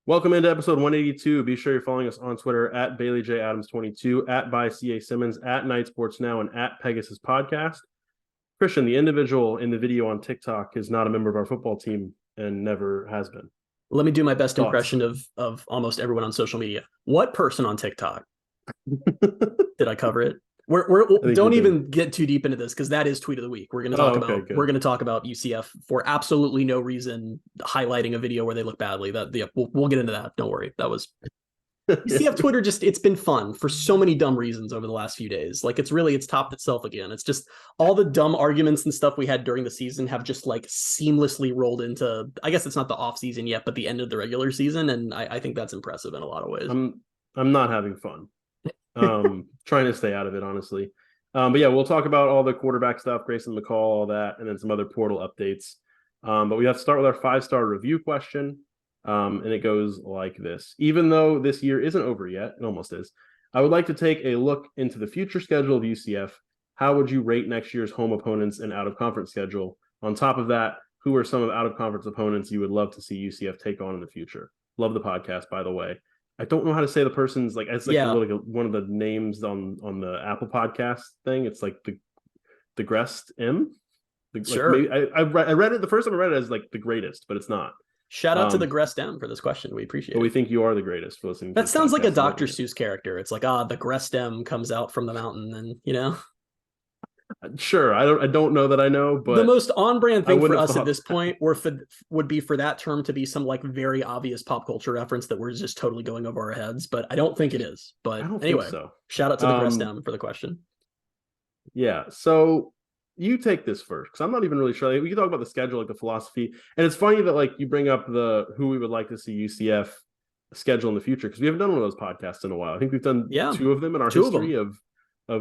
Welcome into episode 182. Be sure you're following us on Twitter at BaileyJAdams22, at by Simmons, at Night Sports Now, and at Pegasus Podcast. Christian, the individual in the video on TikTok, is not a member of our football team and never has been. Let me do my best impression of almost everyone on social media. What person on TikTok? Did I cover it? Don't even get too deep into this because that is tweet of the week. We're going to talk about UCF for absolutely no reason, highlighting a video where they look badly. We'll get into that. Don't worry. That was UCF Twitter. It's been fun for so many dumb reasons over the last few days. Like it's topped itself again. It's just all the dumb arguments and stuff we had during the season have just like seamlessly rolled into, I guess it's not the off season yet, but the end of the regular season. And I think that's impressive in a lot of ways. I'm not having fun. Trying to stay out of it, honestly. But yeah, we'll talk about all the quarterback stuff, Grayson McCall, all that, and then some other portal updates. But we have to start with our 5-star review question. And it goes like this. Even though this year isn't over yet, it almost is, I would like to take a look into the future schedule of UCF. How would you rate next year's home opponents and out-of-conference schedule? On top of that, who are some of out-of-conference opponents you would love to see UCF take on in the future? Love the podcast, by the way. I don't know how to say the person's it's one of the names on the Apple Podcast thing. It's like the Grest M. Sure. I read it the first time I read it as like the greatest, but it's not. Shout out to the Grest M for this question. We appreciate it. We think you are the greatest for listening. That sounds like a Dr. Seuss character. It's like, the Grest M comes out from the mountain, and Sure, I don't know that I know, but the most on-brand thing for us at this point would be for that term to be some like very obvious pop culture reference that we're just totally going over our heads, but I don't think it is. But anyway, shout out to the Grest M for the question. Yeah, so you take this first because I'm not even really sure. We can talk about the schedule, like the philosophy, and it's funny that you bring up the who we would like to see UCF schedule in the future because we haven't done one of those podcasts in a while. I think we've done 2 of them in our history of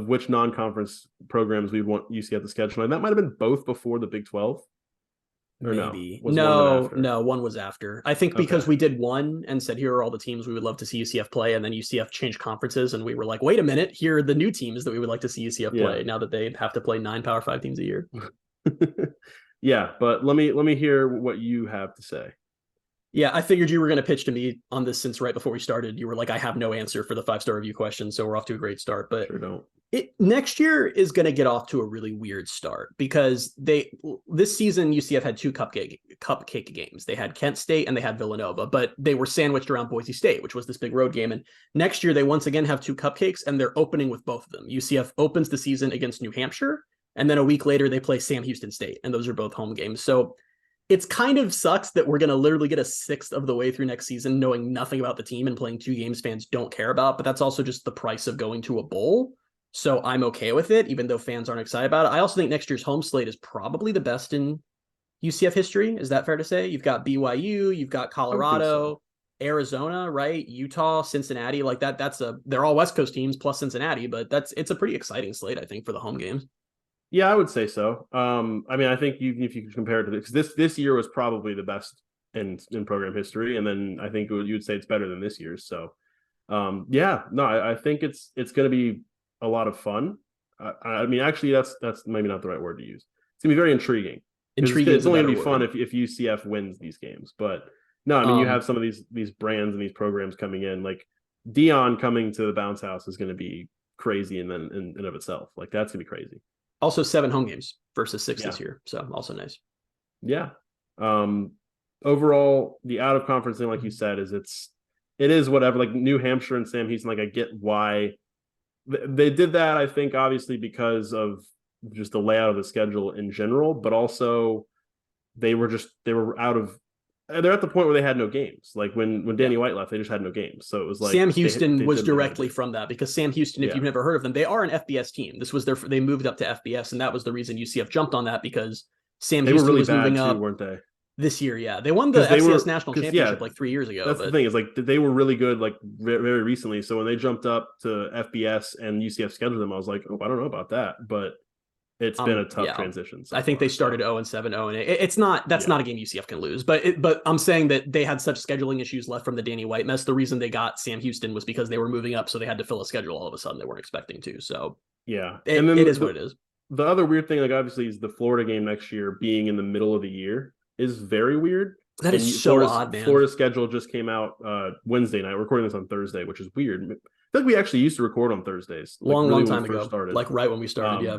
which non-conference programs we want UCF to schedule. And that might have been both before the Big 12. Or maybe. No, one was after. I think because we did one and said, here are all the teams we would love to see UCF play. And then UCF changed conferences. And we were like, wait a minute, here are the new teams that we would like to see UCF play now that they have to play 9 Power 5 teams a year. Yeah, but let me hear what you have to say. Yeah, I figured you were going to pitch to me on this since right before we started. You were like, I have no answer for the 5-star review question, so we're off to a great start. But sure don't. Next year is going to get off to a really weird start because this season UCF had 2 cupcake games. They had Kent State and they had Villanova, but they were sandwiched around Boise State, which was this big road game. And next year they once again have 2 cupcakes and they're opening with both of them. UCF opens the season against New Hampshire, and then a week later they play Sam Houston State, and those are both home games. So it's kind of sucks that we're going to literally get a 1/6 of the way through next season knowing nothing about the team and playing 2 games fans don't care about, but that's also just the price of going to a bowl. So I'm okay with it, even though fans aren't excited about it. I also think next year's home slate is probably the best in UCF history. Is that fair to say? You've got BYU, you've got Colorado, Arizona, right? Utah, Cincinnati, like that. They're all West Coast teams plus Cincinnati, but it's a pretty exciting slate, I think, for the home games. Yeah, I would say so. I think if you could compare it to this year was probably the best in program history, and then I think you would say it's better than this year's. So, I think it's going to be a lot of fun. Actually, that's maybe not the right word to use. It's gonna be very intriguing. It's only gonna be fun if UCF wins these games. But no, you have some of these brands and these programs coming in. Like Dion coming to the Bounce House is going to be crazy, and then in and of itself, like that's gonna be crazy. Also 7 home games versus 6 this year, so also nice. Yeah. Overall, the out of conference thing, like you said, it is whatever. Like New Hampshire and Sam Houston, like I get why they did that. I think obviously because of just the layout of the schedule in general, but also they're at the point where they had no games. Like when Danny White left, they just had no games. So it was like Sam Houston was directly from that because Sam Houston, if you've never heard of them, they are an FBS team. This was they moved up to FBS, and that was the reason UCF jumped on that because Sam Houston really was moving up, weren't they? This year, yeah, they won the FCS national championship like 3 years ago. That's the thing is like they were really good like very recently. So when they jumped up to FBS and UCF scheduled them, I was like, I don't know about that, but it's been a tough transition. I think they started 0-7, 0-8. It's not not a game UCF can lose, but I'm saying that they had such scheduling issues left from the Danny White mess. The reason they got Sam Houston was because they were moving up, so they had to fill a schedule all of a sudden they weren't expecting to. So yeah, and then it is what it is. The other weird thing, like obviously, is the Florida game next year being in the middle of the year is very weird. That is so odd, man. Florida's schedule just came out Wednesday night. We're recording this on Thursday, which is weird. I feel like we actually used to record on Thursdays. Long time ago. Like right when we started, yeah.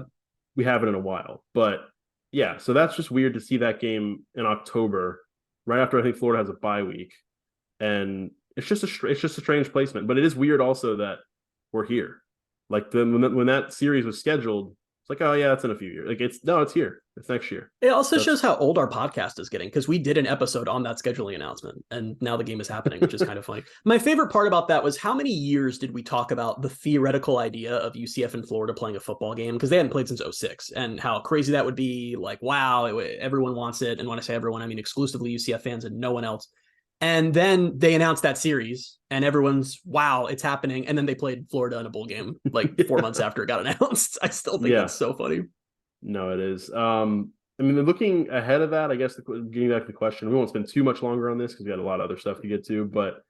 We haven't in a while. But yeah, so that's just weird to see that game in October, right after I think Florida has a bye week. And it's just a strange placement. But it is weird also that we're here. Like when that series was scheduled, it's like, oh yeah, it's in a few years. Like it's here. It's next year. It also shows how old our podcast is getting, because we did an episode on that scheduling announcement, and now the game is happening, which is kind of funny. My favorite part about that was how many years did we talk about the theoretical idea of UCF and Florida playing a football game, because they hadn't played since 2006, and how crazy that would be. Like, wow, everyone wants it. And when I say everyone, I mean exclusively UCF fans and no one else. And then they announced that series, and everyone's, wow, it's happening. And then they played Florida in a bowl game like 4 months after it got announced. I still think that's so funny. No, it is. I mean, looking ahead of that, I guess, getting back to the question, we won't spend too much longer on this because we got a lot of other stuff to get to, but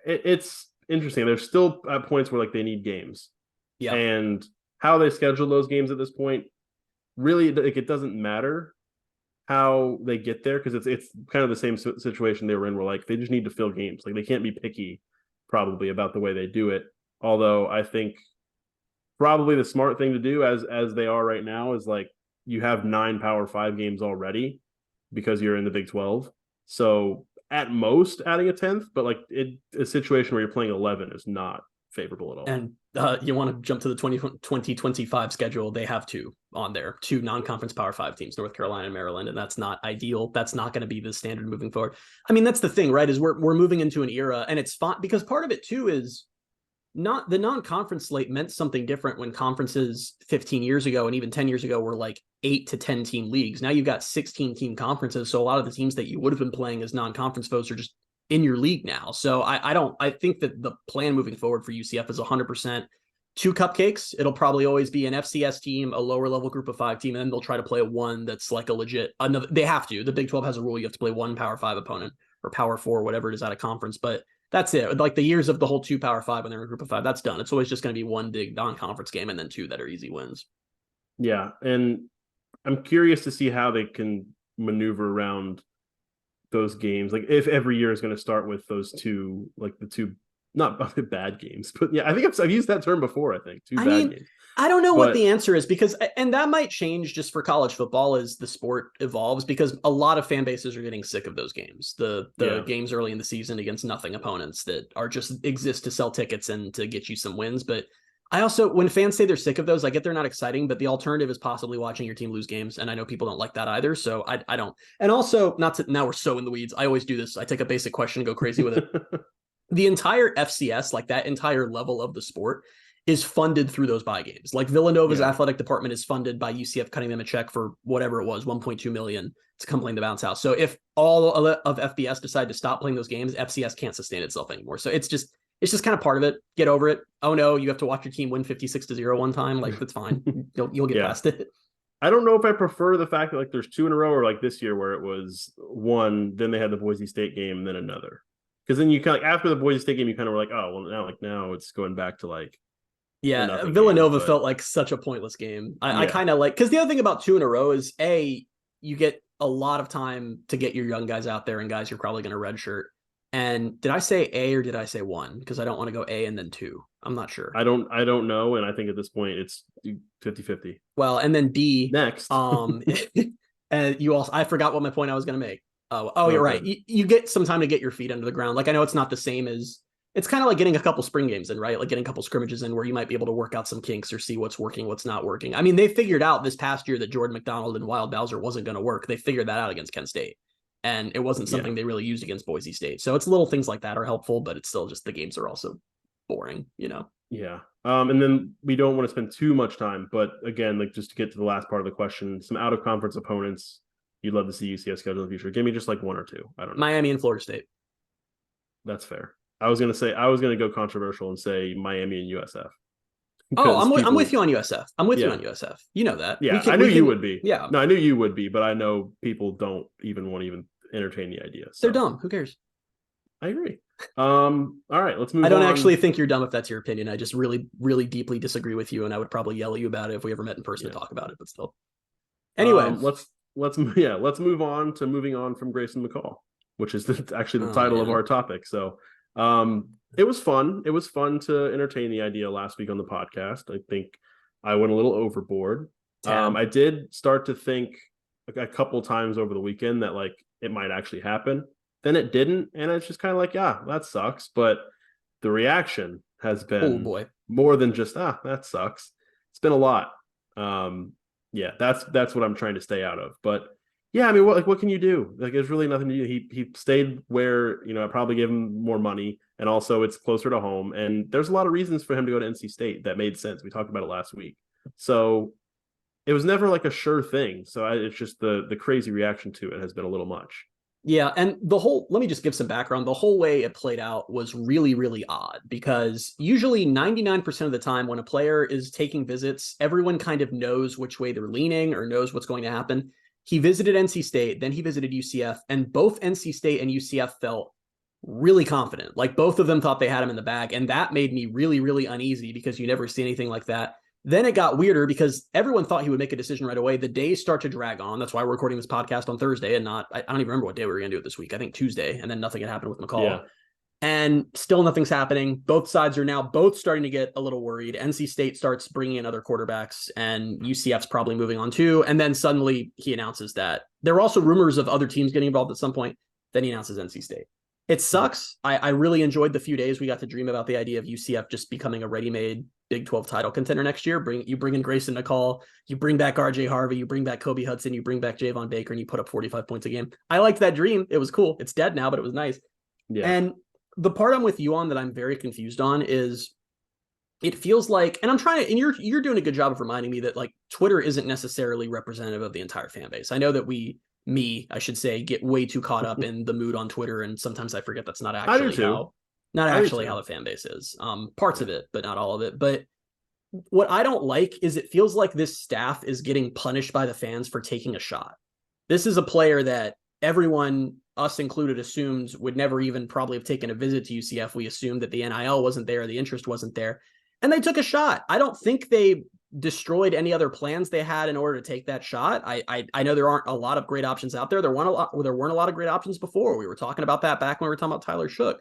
it's interesting. There's still at points where like they need games. Yeah. And how they schedule those games at this point, really, like, it doesn't matter how they get there, because it's kind of the same situation they were in, where like they just need to fill games. Like they can't be picky probably about the way they do it. Although I think probably the smart thing to do, as they are right now, is like you have 9 Power 5 games already because you're in the Big 12. So at most adding a 10th, but like a situation where you're playing 11 is not favorable at all. And you want to jump to the 2025 schedule, they have 2 on there, 2 non-conference Power 5 teams, North Carolina and Maryland, and that's not ideal. That's not going to be the standard moving forward. I mean, that's the thing, right, is we're moving into an era, and it's fun because part of it too is not the non-conference slate meant something different when conferences 15 years ago and even 10 years ago were like 8 to 10 team leagues. Now you've got 16 team conferences. So a lot of the teams that you would have been playing as non-conference foes are just in your league now. So I think that the plan moving forward for UCF is 100% 2 cupcakes. It'll probably always be an FCS team, a lower level group of 5 team, and then they'll try to play one that's like a legit another. They have to. The Big 12 has a rule. You have to play 1 Power 5 opponent or Power 4, whatever it is, out of conference. But that's it. Like the years of the whole 2 Power 5 when they're in a group of 5, that's done. It's always just going to be 1 big non-conference game and then 2 that are easy wins. Yeah. And I'm curious to see how they can maneuver around those games. Like if every year is going to start with those 2, like the 2, not bad games, but yeah, I think I've used that term before. I think 2 bad games. I don't know what the answer is, because, and that might change just for college football as the sport evolves, because a lot of fan bases are getting sick of those games. The games early in the season against nothing opponents that are just exist to sell tickets and to get you some wins. But I also, when fans say they're sick of those, I get they're not exciting, but the alternative is possibly watching your team lose games. And I know people don't like that either. So I don't. And also, now we're so in the weeds. I always do this. I take a basic question and go crazy with it. The entire FCS, like that entire level of the sport, is funded through those bye games. Like Villanova's athletic department is funded by UCF cutting them a check for whatever it was, $1.2 million to come playing the bounce house. So if all of FBS decide to stop playing those games, FCS can't sustain itself anymore. So it's just kind of part of it. Get over it. Oh no, you have to watch your team win 56-0 one time. Like that's fine. You'll get past it. I don't know if I prefer the fact that like there's 2 in a row, or like this year where it was 1, then they had the Boise State game, and then another. Because then you kind of, after the Boise State game, you kind of were like, oh, well, now it's going back to like. Yeah, Villanova felt like such a pointless game. I kind of like, because the other thing about 2 in a row is you get a lot of time to get your young guys out there and guys you're probably going to redshirt. And did I say A or did I say 1? Because I don't want to go A and then 2. I'm not sure. I don't know, and I think at this point it's 50-50. Well, and then B next. And you also, I forgot what my point I was going to make. Oh, you're right. You get some time to get your feet under the ground. Like I know it's not the same as. It's kind of like getting a couple spring games in, right? Like getting a couple scrimmages in where you might be able to work out some kinks or see what's working, what's not working. I mean, they figured out this past year that Jordan McDonald and Wild Bowser wasn't going to work. They figured that out against Kent State. And it wasn't something they really used against Boise State. So it's little things like that are helpful, but it's still just the games are also boring, you know? Yeah. And then we don't want to spend too much time, but again, like just to get to the last part of the question, some out of conference opponents you'd love to see UCF schedule in the future. Give me just like 1 or 2. I don't know. Miami and Florida State. That's fair. I was going to go controversial and say Miami and USF. Oh, I'm with you on USF. I'm with you on USF. You know that. Yeah, I knew you would be. Yeah. No, I knew you would be, but I know people don't even want to entertain the idea. So. They're dumb. Who cares? I agree. All right, let's move on. I don't actually think you're dumb if that's your opinion. I just really, really deeply disagree with you, and I would probably yell at you about it if we ever met in person to talk about it, but still. Anyway. let's move on to moving on from Grayson McCall, which is actually the title of our topic. So it was fun. It was fun to entertain the idea last week on the podcast. I think I went a little overboard. I did start to think a couple times over the weekend that like it might actually happen. Then it didn't, and it's just kind of like, yeah, that sucks. But the reaction has been more than just that sucks. It's been a lot. Yeah, that's what I'm trying to stay out of. But yeah, I mean, what can you do? Like, there's really nothing to do. He stayed where, I probably gave him more money, and also it's closer to home. And there's a lot of reasons for him to go to NC State that made sense. We talked about it last week. So it was never like a sure thing. So it's just the crazy reaction to it has been a little much. Yeah, and let me just give some background. The whole way it played out was really, really odd because usually 99% of the time when a player is taking visits, everyone kind of knows which way they're leaning or knows what's going to happen. He visited NC State, then he visited UCF, and both NC State and UCF felt really confident. Like both of them thought they had him in the bag, and that made me really, really uneasy because you never see anything like that. Then it got weirder because everyone thought he would make a decision right away. The days start to drag on. That's why we're recording this podcast on Thursday and not, I don't even remember what day we were going to do it this week. I think Tuesday, and then nothing had happened with McCall. Yeah. And still nothing's happening. Both sides are now both starting to get a little worried. NC State starts bringing in other quarterbacks, and UCF's probably moving on too. And then suddenly he announces that there were also rumors of other teams getting involved at some point. Then he announces NC State. It sucks. I really enjoyed the few days we got to dream about the idea of UCF just becoming a ready-made Big 12 title contender next year. You bring in Grayson McCall, you bring back RJ Harvey, you bring back Kobe Hudson, you bring back Javon Baker, and you put up 45 points a game. I liked that dream. It was cool. It's dead now, but it was nice. Yeah. And the part I'm with you on that I'm very confused on is it feels like, and I'm trying to, and you're doing a good job of reminding me that like Twitter isn't necessarily representative of the entire fan base. I know that I should say, get way too caught up in the mood on Twitter, and sometimes I forget that's not actually how the fan base is. Parts of it, but not all of it. But what I don't like is it feels like this staff is getting punished by the fans for taking a shot. This is a player that everyone, us included, assumed would never even probably have taken a visit to UCF. We assumed that the NIL wasn't there, the interest wasn't there, and they took a shot. I don't think they destroyed any other plans they had in order to take that shot. I know there aren't a lot of great options out there. There weren't a lot of great options before. We were talking about that back when we were talking about Tyler Shook.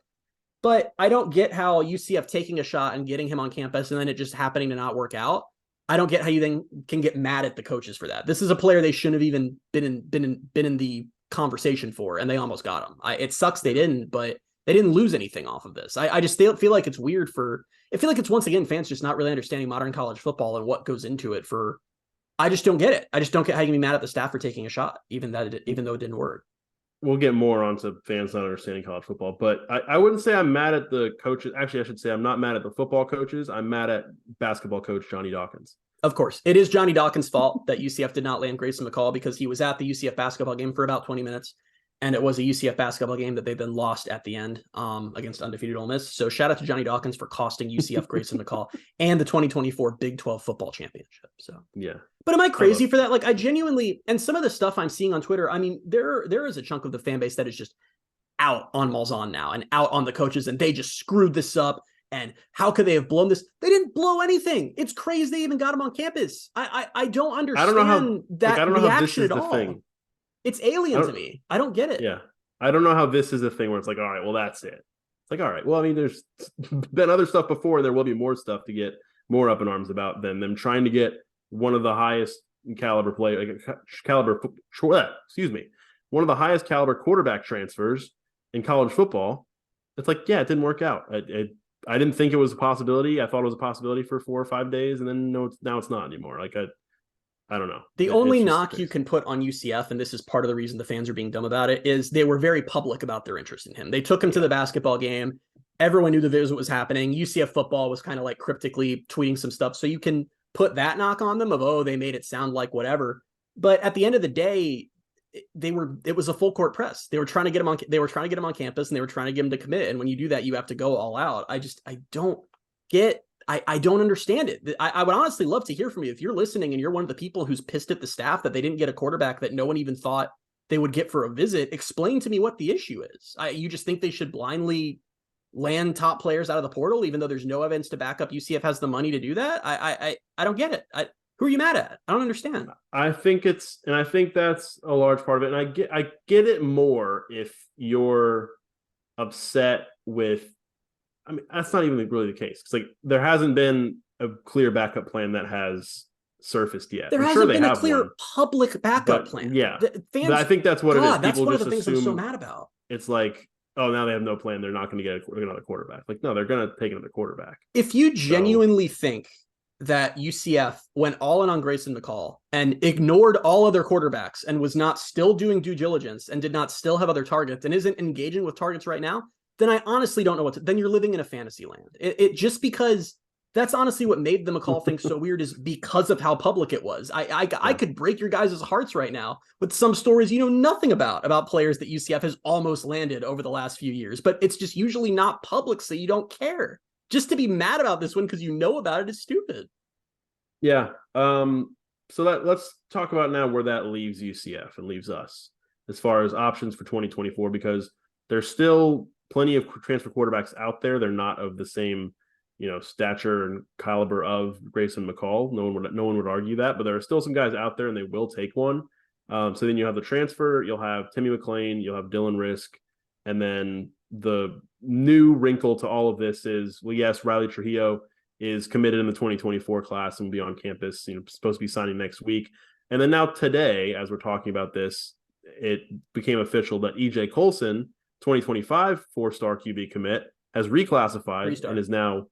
But I don't get how UCF taking a shot and getting him on campus and then it just happening to not work out. I don't get how you then can get mad at the coaches for that. This is a player they shouldn't have even been in the conversation for, and they almost got him. It sucks they didn't, but they didn't lose anything off of this. I just feel like it's weird I feel like it's once again fans just not really understanding modern college football and what goes into it. I just don't get it. I just don't get how you can be mad at the staff for taking a shot, even though it didn't work. We'll get more onto fans not understanding college football, but I wouldn't say I'm mad at the coaches. Actually, I should say I'm not mad at the football coaches. I'm mad at basketball coach Johnny Dawkins. Of course, it is Johnny Dawkins' fault that UCF did not land Grayson McCall because he was at the UCF basketball game for about 20 minutes. And it was a UCF basketball game that they then lost at the end against undefeated Ole Miss. So shout out to Johnny Dawkins for costing UCF Grayson McCall and the 2024 Big 12 football championship. So yeah. But am I crazy for that? Like I genuinely, and some of the stuff I'm seeing on Twitter, I mean, there is a chunk of the fan base that is just out on Malzahn now and out on the coaches, and they just screwed this up. And how could they have blown this? They didn't blow anything. It's crazy they even got him on campus. I don't understand that reaction at all. Thing. It's alien to me. I don't get it. Yeah. I don't know how this is a thing where it's like, all right, well, that's it. It's like, all right, well, I mean, there's been other stuff before. There will be more stuff to get more up in arms about than them trying to get one of the highest caliber one of the highest caliber quarterback transfers in college football. It's like, yeah, it didn't work out. I didn't think it was a possibility. I thought it was a possibility for 4 or 5 days, and then now it's not anymore. Like I don't know. The only knock you can put on UCF, and this is part of the reason the fans are being dumb about it, is they were very public about their interest in him. They took him to the basketball game. Everyone knew the visit was happening. UCF football was kind of like cryptically tweeting some stuff. So you can put that knock on them of, they made it sound like whatever. But at the end of the day, it was a full court press. They were trying to get him on campus, and they were trying to get him to commit. And when you do that, you have to go all out. I don't understand it. I would honestly love to hear from you. If you're listening and you're one of the people who's pissed at the staff that they didn't get a quarterback that no one even thought they would get for a visit, explain to me what the issue is. You just think they should blindly land top players out of the portal, even though there's no evidence to back up UCF has the money to do that? I don't get it. Who are you mad at? I don't understand. I think that's a large part of it. And I get it more if you're upset with, I mean, that's not even really the case. It's like there hasn't been a clear backup plan that has surfaced yet. There hasn't been a clear public backup plan. Yeah. Fans, but I think that's what it is. People that's one of just the things I'm so mad about. It's like, oh, now they have no plan. They're not going to get another quarterback. Like, no, they're going to take another quarterback. If you genuinely think that UCF went all in on Grayson McCall and ignored all other quarterbacks and was not still doing due diligence and did not still have other targets and isn't engaging with targets right now, then I honestly don't know then you're living in a fantasy land. It just because that's honestly what made the McCall thing so weird is because of how public it was. I could break your guys' hearts right now with some stories you know nothing about players that UCF has almost landed over the last few years, but it's just usually not public, so you don't care. Just to be mad about this one because you know about it is stupid. Yeah. So let's talk about now where that leaves UCF and leaves us as far as options for 2024, because there's still plenty of transfer quarterbacks out there. They're not of the same, stature and caliber of Grayson McCall. No one would argue that, but there are still some guys out there and they will take one. So then you have the transfer, you'll have Timmy McLean, you'll have Dylan Risk, and then the new wrinkle to all of this is, well, yes, Riley Trujillo is committed in the 2024 class and will be on campus, supposed to be signing next week. And then now today, as we're talking about this, it became official that EJ Colson, 2025 4-star QB commit, has reclassified and is now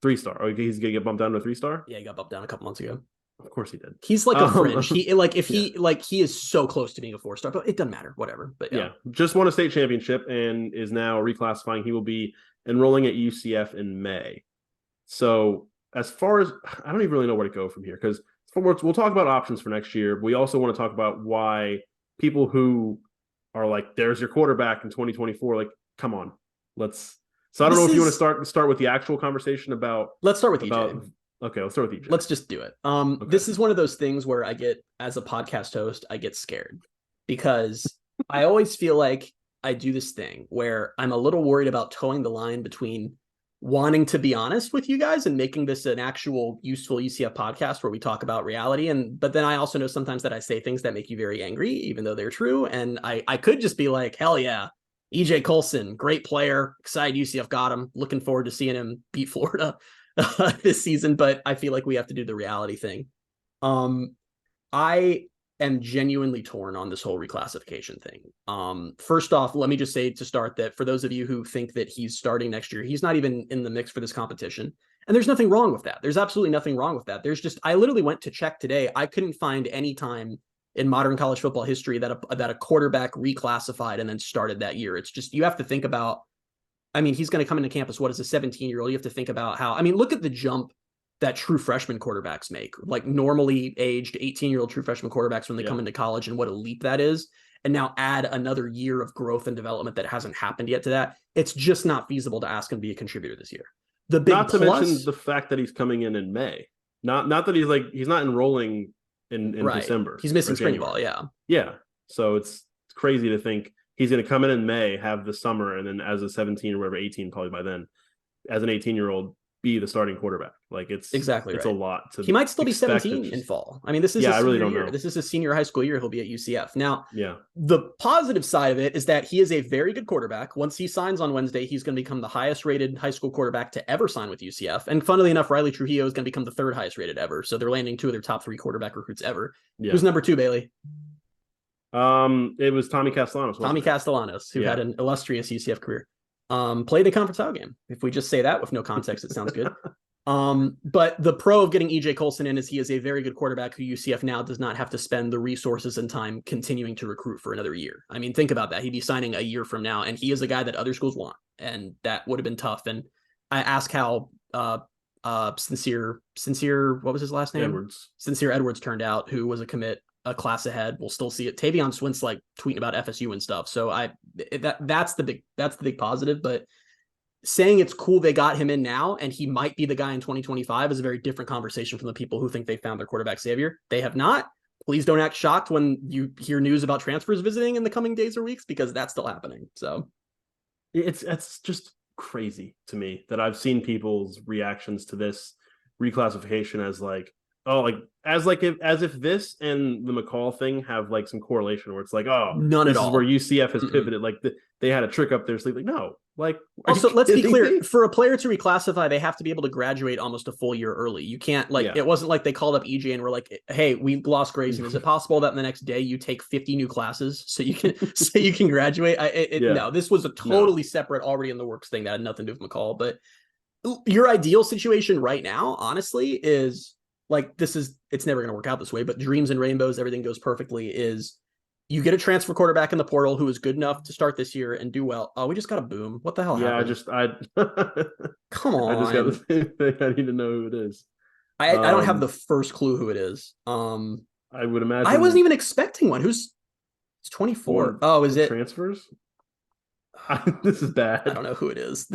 3-star. Oh, he's gonna get bumped down to a 3-star? Yeah, he got bumped down a couple months ago. Of course he did. He's like a fringe. He is so close to being a 4-star, but it doesn't matter. Whatever. But yeah, just won a state championship and is now reclassifying. He will be enrolling at UCF in May. So as far as, I don't even really know where to go from here, because we'll talk about options for next year. We also want to talk about why people who are like, there's your quarterback in 2024, like, come on, so I don't know if you want to start with the actual conversation about. Let's start with EJ. Okay, let's start with EJ. Let's just do it. Okay. This is one of those things where as a podcast host, I get scared because I always feel like I do this thing where I'm a little worried about towing the line between wanting to be honest with you guys and making this an actual useful UCF podcast where we talk about reality. But then I also know sometimes that I say things that make you very angry, even though they're true. And I could just be like, hell yeah, EJ Colson, great player, excited UCF got him, looking forward to seeing him beat Florida this season. But I feel like we have to do the reality thing. I am genuinely torn on this whole reclassification thing. First off, let me just say to start that for those of you who think that he's starting next year, he's not even in the mix for this competition. And there's nothing wrong with that. There's absolutely nothing wrong with that. I literally went to check today. I couldn't find any time in modern college football history that a quarterback reclassified and then started that year. It's just, you have to think about, he's going to come into campus. What is a 17-year-old? You have to think about look at the jump that true freshman quarterbacks make, like normally aged 18-year-old true freshman quarterbacks when they come into college, and what a leap that is. And now add another year of growth and development that hasn't happened yet to that. It's just not feasible to ask him to be a contributor this year. The big not to mention the fact that he's coming in May. Not that he's not enrolling in December. He's missing spring ball. Yeah. Yeah. So it's crazy to think he's going to come in May, have the summer, and then as a 17 or whatever, 18 probably by then, as an 18-year-old, be the starting quarterback. Like it's exactly it's right. A lot to. He might still be 17 in fall. This is I really don't know. This is his senior high school year. He'll be at UCF now. Yeah. The positive side of it is that he is a very good quarterback. Once he signs on Wednesday, he's going to become the highest rated high school quarterback to ever sign with UCF. And funnily enough, Riley Trujillo is going to become the third highest rated ever. So they're landing 2 of their top 3 quarterback recruits ever. Yeah. Who's number 2, Bailey? It was Tommy Castellanos. Castellanos, who had an illustrious UCF career. Played a conference title game. If we just say that with no context, it sounds good. But the pro of getting EJ Colson in is he is a very good quarterback who UCF now does not have to spend the resources and time continuing to recruit for another year. Think about that. He'd be signing a year from now, and he is a guy that other schools want, and that would have been tough. And I asked how sincere, what was his last name? Edwards. Sincere Edwards turned out, who was a commit a class ahead. We'll still see it. Tavion Swint's like tweeting about FSU and stuff. So that's the big positive, but saying it's cool they got him in now and he might be the guy in 2025 is a very different conversation from the people who think they found their quarterback savior. They have not. Please don't act shocked when you hear news about transfers visiting in the coming days or weeks, because that's still happening. So it's just crazy to me that I've seen people's reactions to this reclassification as like, like as if this and the McCall thing have like some correlation where it's like, oh, None this at is all. where UCF has pivoted. Like they had a trick up their sleeve. Like, no, like also, let's be clear. Me? For a player to reclassify, they have to be able to graduate almost a full year early. You can't It wasn't like they called up EJ and were like, "Hey, we lost Grayson. Is it possible that the next day you take 50 new classes so you can graduate?" No, this was a totally separate, already in the works thing that had nothing to do with McCall. But your ideal situation right now, honestly, is like it's never going to work out this way. But dreams and rainbows, everything goes perfectly. Is you get a transfer quarterback in the portal who is good enough to start this year and do well. Oh, we just got a boom. What the hell happened? Come on. I just got the same thing. I need to know who it is. I don't have the first clue who it is. I would imagine. I wasn't even expecting one. It's 24. Oh, is it transfers? This is bad. I don't know who it is.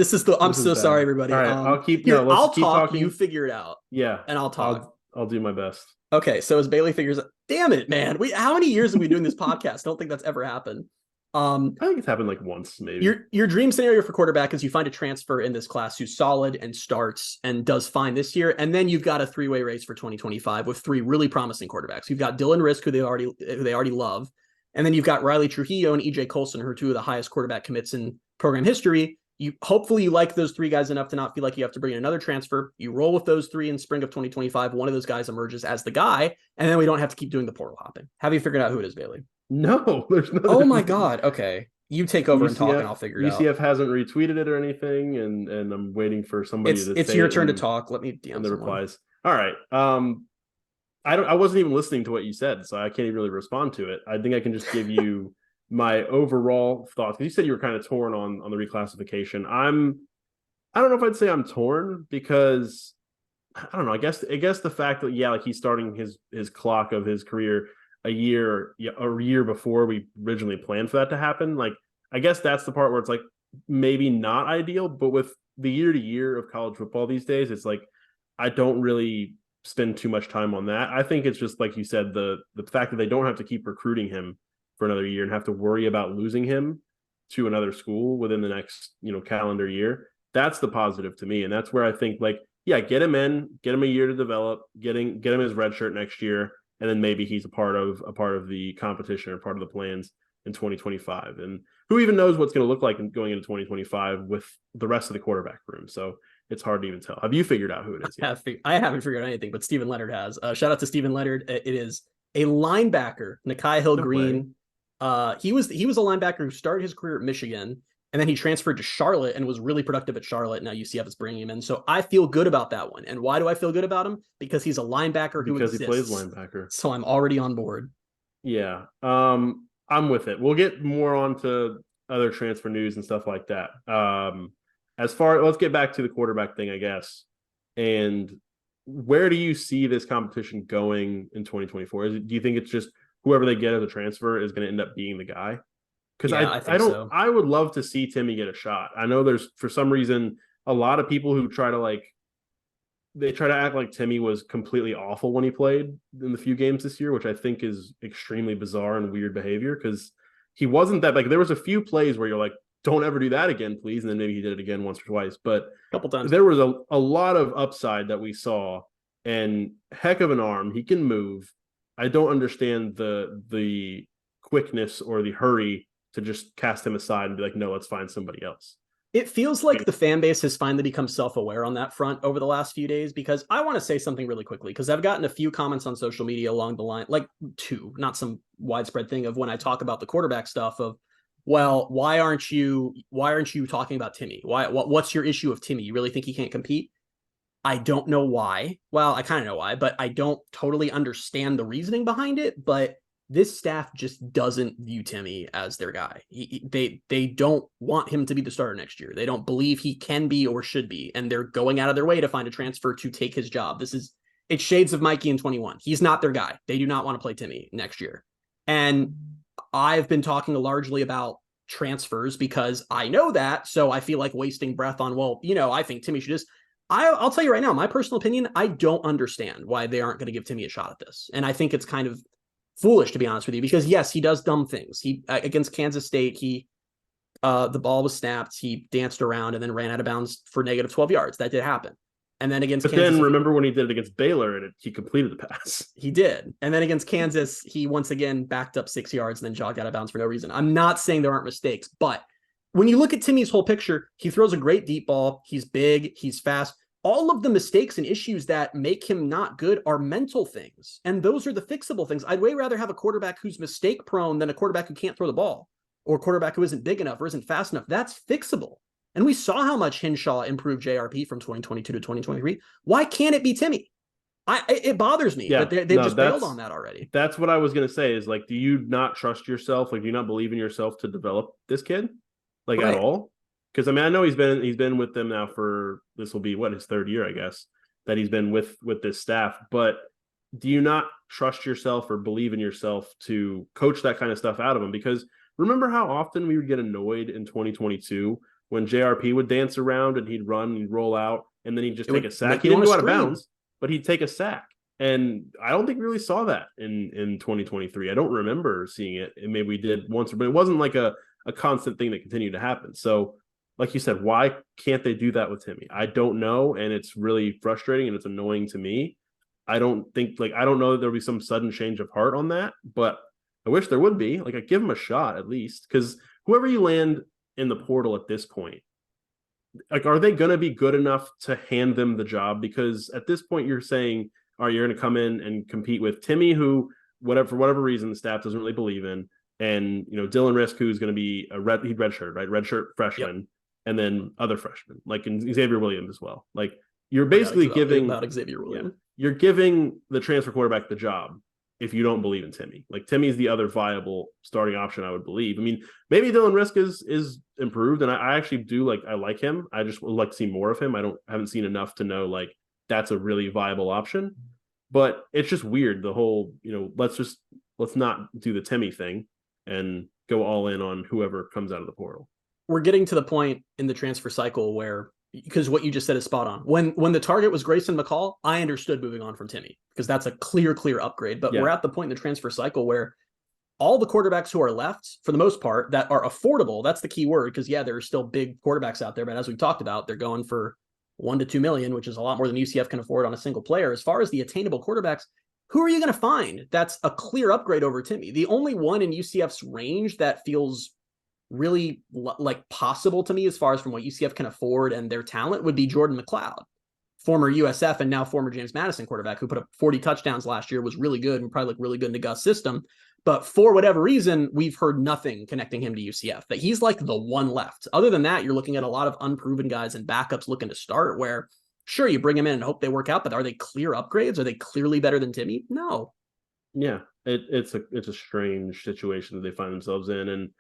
I'm so sorry, everybody. All right, I'll keep. I'll keep talk. Talking. You figure it out. Yeah, and I'll talk. I'll do my best. Okay, so as Bailey figures out, damn it, man. How many years have we doing this podcast? I don't think that's ever happened. I think it's happened like once, maybe. Your dream scenario for quarterback is you find a transfer in this class who's solid and starts and does fine this year, and then you've got a three-way race for 2025 with three really promising quarterbacks. You've got Dylan Risk, who they already love, and then you've got Riley Trujillo and EJ Colson, who are two of the highest quarterback commits in program history. Hopefully you like those three guys enough to not feel like you have to bring in another transfer. You roll with those three in spring of 2025. One of those guys emerges as the guy, and then we don't have to keep doing the portal hopping. Have you figured out who it is, Bailey? No, there's no. Oh my God. Okay. You take over and talk and I'll figure it out. UCF hasn't retweeted it or anything, and I'm waiting for somebody to say it's your turn to talk. Let me DM the replies. All right. I wasn't even listening to what you said, so I can't even really respond to it. I think I can just give you my overall thoughts. You said you were kind of torn on the reclassification. I don't know if I'd say I'm torn, because I don't know. I guess the fact that like he's starting his clock of his career a year before we originally planned for that to happen. Like, I guess that's the part where it's like maybe not ideal, but with the year to year of college football these days, it's like I don't really spend too much time on that. I think it's just like you said, the fact that they don't have to keep recruiting him for another year and have to worry about losing him to another school within the next, calendar year. That's the positive to me. And that's where I think, like, yeah, get him a year to develop, get him his red shirt next year. And then maybe he's a part of the competition or part of the plans in 2025. And who even knows what's going to look like going into 2025 with the rest of the quarterback room. So it's hard to even tell. Have you figured out who it is yet? I haven't figured out anything, but Stephen Leonard has. Shout out to Stephen Leonard. It is a linebacker, Nikai Hill Green. He was a linebacker who started his career at Michigan, and then he transferred to Charlotte and was really productive at Charlotte. Now UCF is bringing him in. So I feel good about that one. And why do I feel good about him? Because he's a linebacker who exists. He plays linebacker. So I'm already on board. Yeah. I'm with it. We'll get more onto other transfer news and stuff like that. Let's get back to the quarterback thing, I guess. And where do you see this competition going in 2024? Do you think it's just whoever they get as a transfer is going to end up being the guy? Because I would love to see Timmy get a shot. I know there's, for some reason, a lot of people who try to act like Timmy was completely awful when he played in the few games this year, which I think is extremely bizarre and weird behavior, because he wasn't that, like, there was a few plays where you're like, don't ever do that again, please. And then maybe he did it again once or twice, but a couple times there was a lot of upside that we saw, and heck of an arm. He can move. I don't understand the quickness or the hurry to just cast him aside and be like, no, let's find somebody else. It feels like the fan base has finally become self-aware on that front over the last few days, because I want to say something really quickly, because I've gotten a few comments on social media along the line, like two, not some widespread thing, of when I talk about the quarterback stuff of, well, why aren't you talking about Timmy? What's your issue of Timmy? You really think he can't compete? I don't know why. Well, I kind of know why, but I don't totally understand the reasoning behind it. But this staff just doesn't view Timmy as their guy. They don't want him to be the starter next year. They don't believe he can be or should be, and they're going out of their way to find a transfer to take his job. It's shades of Mikey in 21. He's not their guy. They do not want to play Timmy next year. And I've been talking largely about transfers because I know that, so I feel like wasting breath on, well, I think Timmy should just... I'll tell you right now, my personal opinion, I don't understand why they aren't going to give Timmy a shot at this. And I think it's kind of foolish, to be honest with you, because yes, he does dumb things. He against Kansas State, the ball was snapped, he danced around and then ran out of bounds for negative 12 yards. That did happen. And then against Kansas, then remember when he did it against Baylor and he completed the pass. He did. And then against Kansas, he once again backed up 6 yards and then jogged out of bounds for no reason. I'm not saying there aren't mistakes, but when you look at Timmy's whole picture, he throws a great deep ball. He's big. He's fast. All of the mistakes and issues that make him not good are mental things. And those are the fixable things. I'd way rather have a quarterback who's mistake prone than a quarterback who can't throw the ball, or a quarterback who isn't big enough or isn't fast enough. That's fixable. And we saw how much Hinshaw improved JRP from 2022 to 2023. Why can't it be Timmy? It bothers me that they've just bailed on that already. That's what I was going to say is, like, do you not trust yourself? Like, do you not believe in yourself to develop this kid? Like, at all? Because, I mean, I know he's been with them now for, this will be, his third year, I guess, that he's been with this staff. But do you not trust yourself or believe in yourself to coach that kind of stuff out of him? Because remember how often we would get annoyed in 2022 when JRP would dance around and he'd run and roll out and then he'd just take a sack. He didn't go out of bounds, but he'd take a sack. And I don't think we really saw that in 2023. I don't remember seeing it. And maybe we did once, but it wasn't like a constant thing that continued to happen. So like you said, why can't they do that with Timmy? I don't know. And it's really frustrating and it's annoying to me. I don't know that there'll be some sudden change of heart on that, but I wish there would be. Like, I give him a shot at least, because whoever you land in the portal at this point, like, are they going to be good enough to hand them the job? Because at this point you're saying, all right, you're going to come in and compete with Timmy, who for whatever reason the staff doesn't really believe in, and Dylan Risk, who's going to be redshirt freshman, yep. And then other freshmen like Xavier Williams as well. Like, you're basically giving Xavier Williams. Yeah, you're giving the transfer quarterback the job if you don't believe in Timmy. Like, Timmy's the other viable starting option, I would believe. I mean, maybe Dylan Risk is improved, and I actually do I like him. I just would like to see more of him. I haven't seen enough to know like that's a really viable option. But it's just weird, the whole, let's not do the Timmy thing and go all in on whoever comes out of the portal. We're getting to the point in the transfer cycle where, because what you just said is spot on. When the target was Grayson McCall, I understood moving on from Timmy because that's a clear upgrade. But we're at the point in the transfer cycle where all the quarterbacks who are left, for the most part, that are affordable, that's the key word, because there are still big quarterbacks out there, but as we talked about, they're going for $1 to $2 million, which is a lot more than UCF can afford on a single player. As far as the attainable quarterbacks, who are you going to find that's a clear upgrade over Timmy? The only one in UCF's range that feels really like possible to me as far as from what UCF can afford and their talent would be Jordan McLoud, former USF and now former James Madison quarterback, who put up 40 touchdowns last year, was really good and probably looked really good in the Gus system. But for whatever reason, we've heard nothing connecting him to UCF, that he's like the one left. Other than that, you're looking at a lot of unproven guys and backups looking to start, where sure, you bring him in and hope they work out, but are they clear upgrades? Are they clearly better than Timmy? No. Yeah, it's a strange situation that they find themselves in. And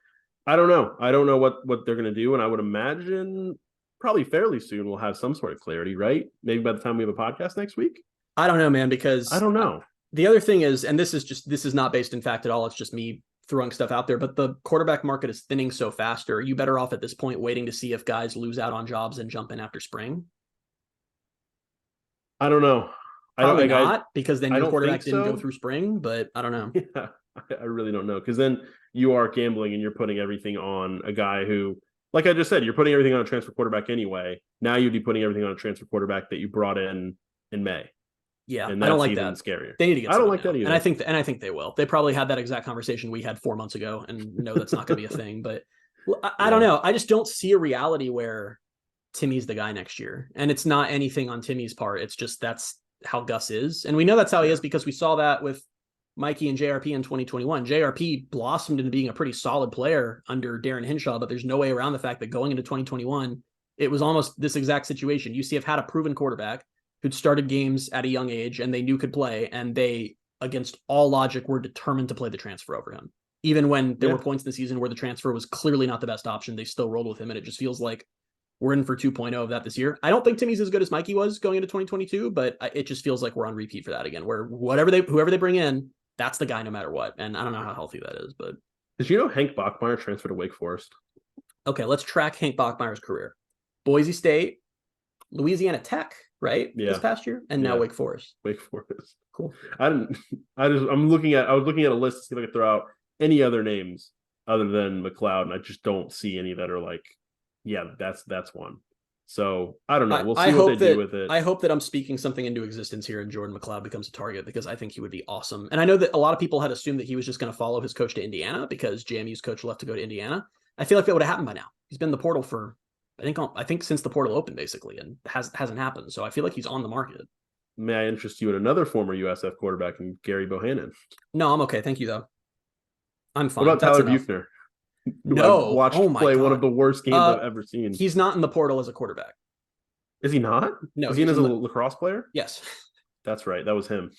I don't know what they're going to do. And I would imagine probably fairly soon we'll have some sort of clarity, right? Maybe by the time we have a podcast next week. I don't know, man, because I don't know. The other thing is, and this is not based in fact at all, it's just me throwing stuff out there, but the quarterback market is thinning so fast. Are you better off at this point waiting to see if guys lose out on jobs and jump in after spring? I don't know. Probably not, because then your quarterback didn't go through spring, but I don't know. Yeah, I really don't know, because then you are gambling and you're putting everything on a guy who, like I just said, you're putting everything on a transfer quarterback anyway. Now you'd be putting everything on a transfer quarterback that you brought in May. Yeah, and I don't like that. Scarier. They need to get. I don't like that either. And I think they will. They probably had that exact conversation we had 4 months ago, and no, that's not going to be a thing. But I don't know. I just don't see a reality where Timmy's the guy next year, and it's not anything on Timmy's part. It's just that's how Gus is, and we know that's how he is because we saw that with Mikey and JRP in 2021. JRP blossomed into being a pretty solid player under Darren Hinshaw, but there's no way around the fact that going into 2021, it was almost this exact situation. UCF had a proven quarterback who'd started games at a young age and they knew could play, and they, against all logic, were determined to play the transfer over him. Even when there were points in the season where the transfer was clearly not the best option, they still rolled with him, and it just feels like we're in for 2.0 of that this year. I don't think Timmy's as good as Mikey was going into 2022, but it just feels like we're on repeat for that again, where whoever they bring in, that's the guy no matter what. And I don't know how healthy that is, but... Did you know Hank Bachmeier transferred to Wake Forest? Okay, let's track Hank Bachmeier's career. Boise State, Louisiana Tech, right? Yeah. This past year, and now Wake Forest. Wake Forest. Cool. I was looking at a list to see if I could throw out any other names other than McLoud, and I just don't see any that are like, yeah, that's one. So I don't know. We'll I see what hope they that do with it. I hope that I'm speaking something into existence here and Jordan McLoud becomes a target because I think he would be awesome. And I know that a lot of people had assumed that he was just going to follow his coach to Indiana because JMU's coach left to go to Indiana. I feel like that would have happened by now. He's been in the portal for I think since the portal opened basically, and hasn't happened. So I feel like he's on the market. May I interest you in another former USF quarterback, in Gary Bohannon? No, I'm okay. Thank you though. I'm fine. What about That's Tyler enough. Buchner? No. I watched play one of the worst games I've ever seen. He's not in the portal as a quarterback. Is he not? No. Is he in as a lacrosse player? Yes. That's right. That was him.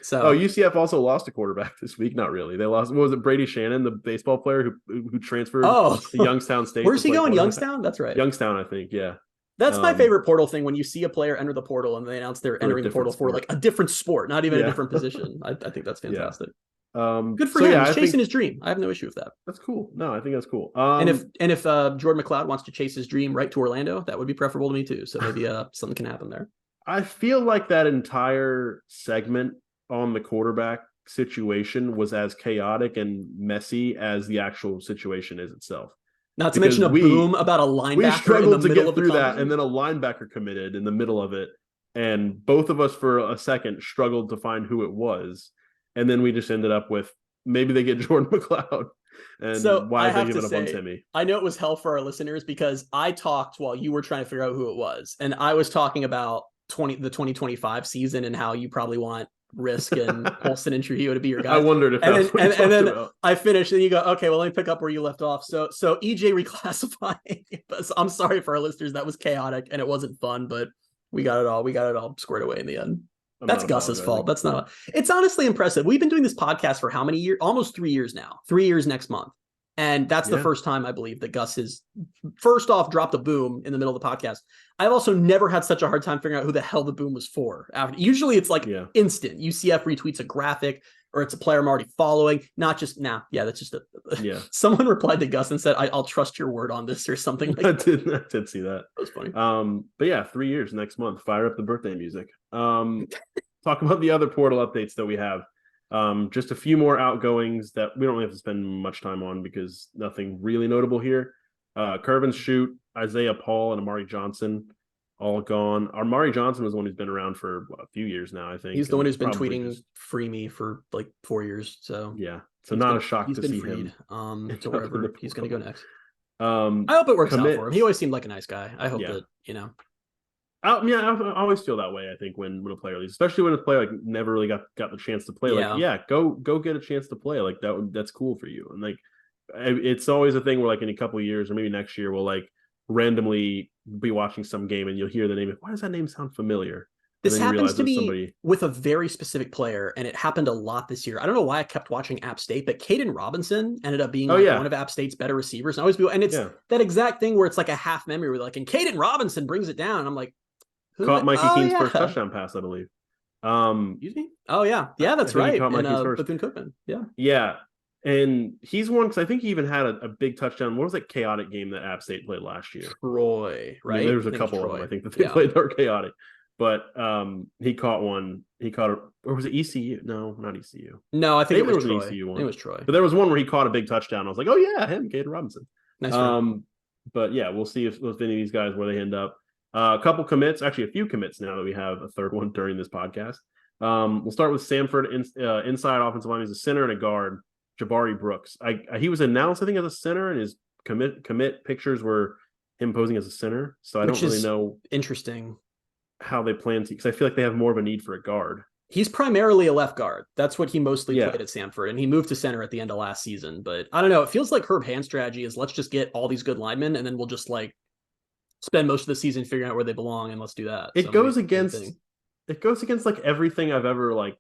So UCF also lost a quarterback this week. Not really. They lost. What was it? Brady Shannon, the baseball player who transferred to Youngstown State. Where's he going? Youngstown? That's right. Youngstown, I think. Yeah. That's my favorite portal thing, when you see a player enter the portal and they announce they're entering the portal for like a different sport, not even a different position. I think that's fantastic. Good for him. He's chasing his dream. I have no issue with that. That's cool. No, I think that's cool. And if Jordan McLeod wants to chase his dream right to Orlando, that would be preferable to me too. So maybe something can happen there. I feel like that entire segment on the quarterback situation was as chaotic and messy as the actual situation is itself. Not to mention a boom about a linebacker. We struggled to get through that, and then a linebacker committed in the middle of it, and both of us for a second struggled to find who it was, and then we just ended up with maybe they get Jordan McLeod, and so why they give it up on Timmy. I know it was hell for our listeners because I talked while you were trying to figure out who it was, and I was talking about the 2025 season and how you probably want Risk and Colson and Trujillo to be your guys. I wondered if that's what and then about. I finished and you go, okay, well, let me pick up where you left off. So EJ reclassifying. I'm sorry for our listeners. That was chaotic and it wasn't fun, but we got it all squared away in the end. That's Gus's fault. That's not. It's honestly impressive. We've been doing this podcast for how many years? Almost 3 years now. 3 years next month. And that's the first time I believe that Gus has first off dropped a boom in the middle of the podcast. I've also never had such a hard time figuring out who the hell the boom was for. Usually it's like instant. UCF retweets a graphic or it's a player I'm already following. Not just that's just Someone replied to Gus and said, I'll trust your word on this or something like that. I did see that. That was funny. But yeah, 3 years next month. Fire up the birthday music. Talk about the other portal updates that we have. Just a few more outgoings that we don't have to spend much time on because nothing really notable here. Curvin Shoot, Isaiah Paul, and Amari Johnson all gone. Amari Johnson was the one who's been around for a few years now, I think. He's the one who's been tweeting free me for like 4 years. So not a shock to see him. To wherever he's going to go next. I hope it works out for him. He always seeed like a nice guy. I hope that, I always feel that way. I think when a player leaves, especially when a player like never really got the chance to play. Go get a chance to play. Like that's cool for you. And like it's always a thing where like in a couple of years or maybe next year we'll like randomly be watching some game and you'll hear the name. Why does that name sound familiar? This happens to me with a very specific player, and it happened a lot this year. I don't know why I kept watching App State, but Caden Robinson ended up being one of App State's better receivers. And it's that exact thing where it's like a half memory where like, and Caden Robinson brings it down. And I'm like, caught Mikey Keene's first touchdown pass, I believe. Excuse me? Oh, yeah. Yeah, that's right. And Bethune-Cookman. Yeah. Yeah. And he's one because I think he even had a big touchdown. What was that chaotic game that App State played last year? Troy, right? There was a couple of them, I think, that they played that were chaotic. But he caught one. Or was it ECU? No, not ECU. No, I think it was Troy. An ECU one. It was Troy. But there was one where he caught a big touchdown. I was like, oh, yeah, him, Caden Robinson. Nice. But yeah, we'll see if any of these guys where they end up. A couple commits, actually a few commits now that we have a third one during this podcast. We'll start with Samford, inside offensive line. He's a center and a guard. Jabari Brooks. He was announced, I think, as a center, and his commit pictures were him posing as a center. So I don't really know interesting how they plan to, because I feel like they have more of a need for a guard. He's primarily a left guard. That's what he mostly played at Samford, and he moved to center at the end of last season. But I don't know. It feels like Herb Hand's strategy is let's just get all these good linemen, and then we'll just like spend most of the season figuring out where they belong, and let's do that. It goes against like everything I've ever like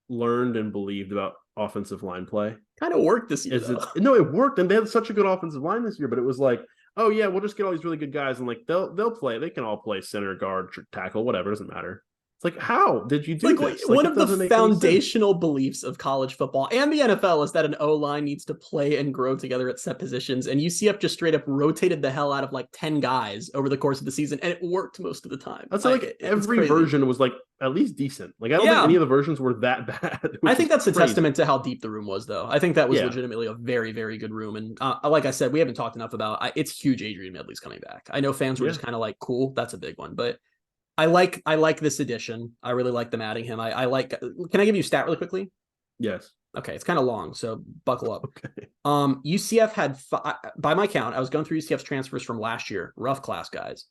learned and believed about offensive line play. Kind of worked this year. No, it worked, and they had such a good offensive line this year. But it was like, oh yeah, we'll just get all these really good guys, and like they'll play. They can all play center, guard, tackle, whatever. Doesn't matter. It's like, how did you do Like this? one Like, of the foundational beliefs of college football and the NFL is that an O-line needs to play and grow together at set positions. And UCF just straight up rotated the hell out of like 10 guys over the course of the season, and it worked most of the time. I'd say like every version was like at least decent. Like I don't think any of the versions were that bad. I think that's a testament to how deep the room was, though. I think that was legitimately a very, very good room. And like I said, we haven't talked enough about it's huge. Adrian Medley's coming back. I know fans were just kind of like, cool, that's a big one, but I like this addition. I really like them adding him. I like. Can I give you a stat really quickly? Yes. Okay, it's kind of long, so buckle up. Okay. UCF had by my count, I was going through UCF's transfers from last year, rough class guys.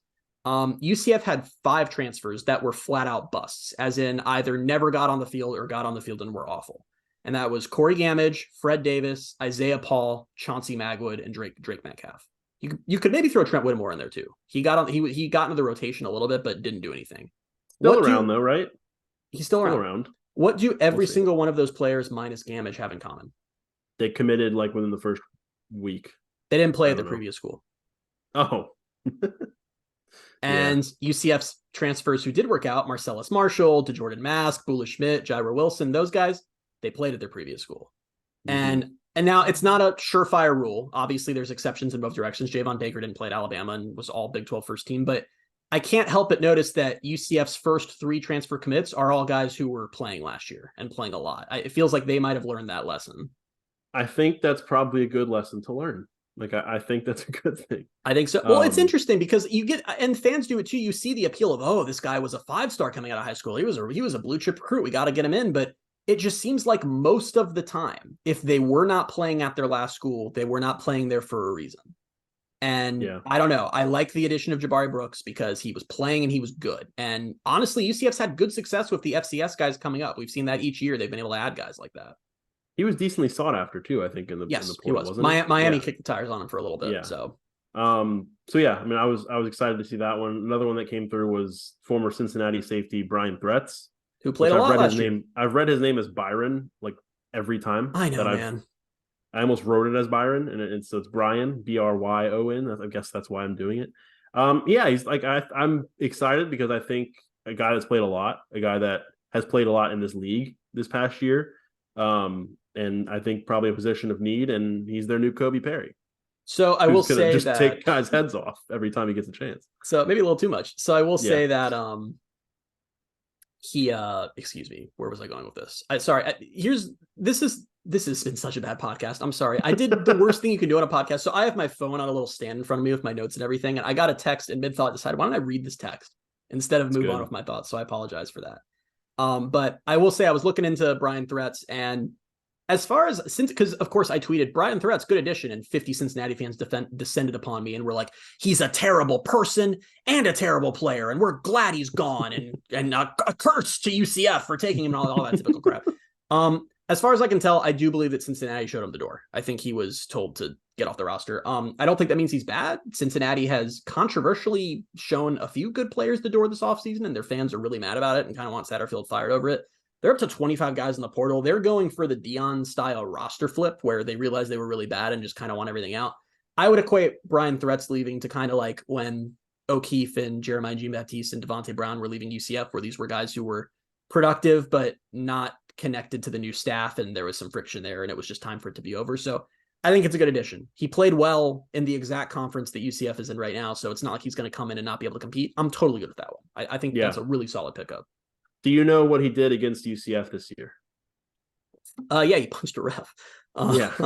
UCF had 5 transfers that were flat out busts, as in either never got on the field or got on the field and were awful. And that was Corey Gamage, Fred Davis, Isaiah Paul, Chauncey Magwood, and Drake Metcalf. You could maybe throw Trent Whittemore in there too. He got into the rotation a little bit, but didn't do anything. Still around though, right? He's still around. What do every single one of those players minus Gamage have in common? They committed like within the first week. They didn't play at the previous school. Oh. And UCF's transfers who did work out, Marcellus Marshall, DeJordan Mask, Bula Schmidt, Jaira Wilson, those guys, they played at their previous school. Mm-hmm. And now it's not a surefire rule. Obviously, there's exceptions in both directions. Jvonte Green didn't play at Alabama and was all Big 12 first team. But I can't help but notice that UCF's first 3 transfer commits are all guys who were playing last year and playing a lot. It feels like they might have learned that lesson. I think that's probably a good lesson to learn. Like, I think that's a good thing. I think so. Well, it's interesting because you get, and fans do it too. You see the appeal of, oh, this guy was a 5-star coming out of high school. He was a blue chip recruit. We got to get him in. But it just seems like most of the time, if they were not playing at their last school, they were not playing there for a reason. And I don't know. I like the addition of Jabari Brooks because he was playing and he was good. And honestly, UCF's had good success with the FCS guys coming up. We've seen that each year. They've been able to add guys like that. He was decently sought after too, I think, in the portal, he was. Wasn't it? Miami kicked the tires on him for a little bit. Yeah. So yeah, I mean, I was excited to see that one. Another one that came through was former Cincinnati safety Brian Threats, who played a lot last year. I've read his name as Byron like every time. I know, man. I almost wrote it as Byron, and so it's Brian, Bryon. I guess that's why I'm doing it. Yeah, he's like I'm excited because I think a guy that's played a lot, a guy that has played a lot in this league this past year. And I think probably a position of need, and he's their new Kobe Perry. So I will say just that take guys' heads off every time he gets a chance. So maybe a little too much. So I will say that excuse me, where was I going with this? This has been such a bad podcast. I'm sorry. I did the worst thing you can do on a podcast. So I have my phone on a little stand in front of me with my notes and everything, and I got a text in mid-thought, decided, why don't I read this text instead of move on with my thoughts? So I apologize for that. But I will say I was looking into Brian Threats, and as far as because of course I tweeted Brian Threats, good addition, and 50 Cincinnati fans descended upon me and were like, he's a terrible person and a terrible player, and we're glad he's gone, and a curse to UCF for taking him and all that typical crap. As far as I can tell, I do believe that Cincinnati showed him the door. I think he was told to get off the roster. I don't think that means he's bad. Cincinnati has controversially shown a few good players the door this offseason, and their fans are really mad about it and kind of want Satterfield fired over it. They're up to 25 guys in the portal. They're going for the Dion-style roster flip where they realize they were really bad and just kind of want everything out. I would equate Brian Threats leaving to kind of like when O'Keefe and Jeremiah Jean-Baptiste and Devontae Brown were leaving UCF, where these were guys who were productive but not connected to the new staff, and there was some friction there, and it was just time for it to be over. So I think it's a good addition. He played well in the exact conference that UCF is in right now, so it's not like he's going to come in and not be able to compete. I'm totally good with that one. I think that's a really solid pickup. Do you know what he did against UCF this year? Yeah, he punched a ref. I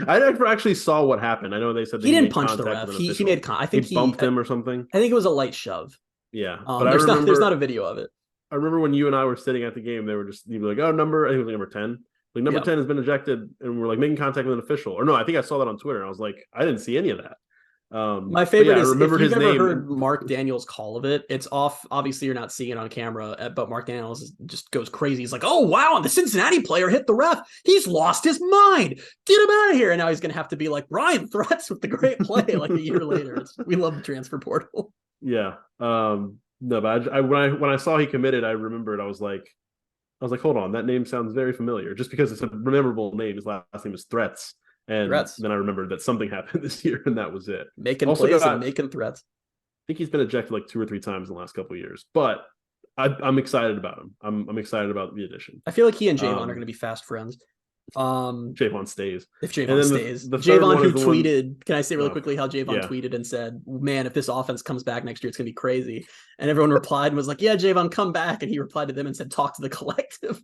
never actually saw what happened. I know they said he didn't punch the ref. He made. I think he bumped him or something. I think it was a light shove. Yeah, but there's not a video of it. I remember when you and I were sitting at the game, they were just you'd be like, "Oh, I think it was like number 10. Like number 10 has been ejected," and we're like making contact with an official. Or no, I think I saw that on Twitter. And I was like, I didn't see any of that. My favorite is if you've ever heard Mark Daniels' call of it. It's off. Obviously, you're not seeing it on camera, but Mark Daniels just goes crazy. He's like, "Oh wow, and the Cincinnati player hit the ref. He's lost his mind. Get him out of here!" And now he's going to have to be like Brian Threats with the great play like a year later. We love the transfer portal. Yeah. No, but when I saw he committed, I remembered. I was like, hold on, that name sounds very familiar. Just because it's a memorable name. His last name is Threats. And then I remembered that something happened this year, and that was it. Making plays and making threats. I think he's been ejected like 2 or 3 times in the last couple of years. But I'm excited about him. I'm excited about the addition. I feel like he and Jvonte are going to be fast friends. Jvonte stays. If Jvonte stays. The third Jvonte one who is the tweeted, one... can I say really quickly how Jvonte tweeted and said, man, if this offense comes back next year, it's going to be crazy. And everyone replied and was like, yeah, Jvonte, come back. And he replied to them and said, talk to the collective.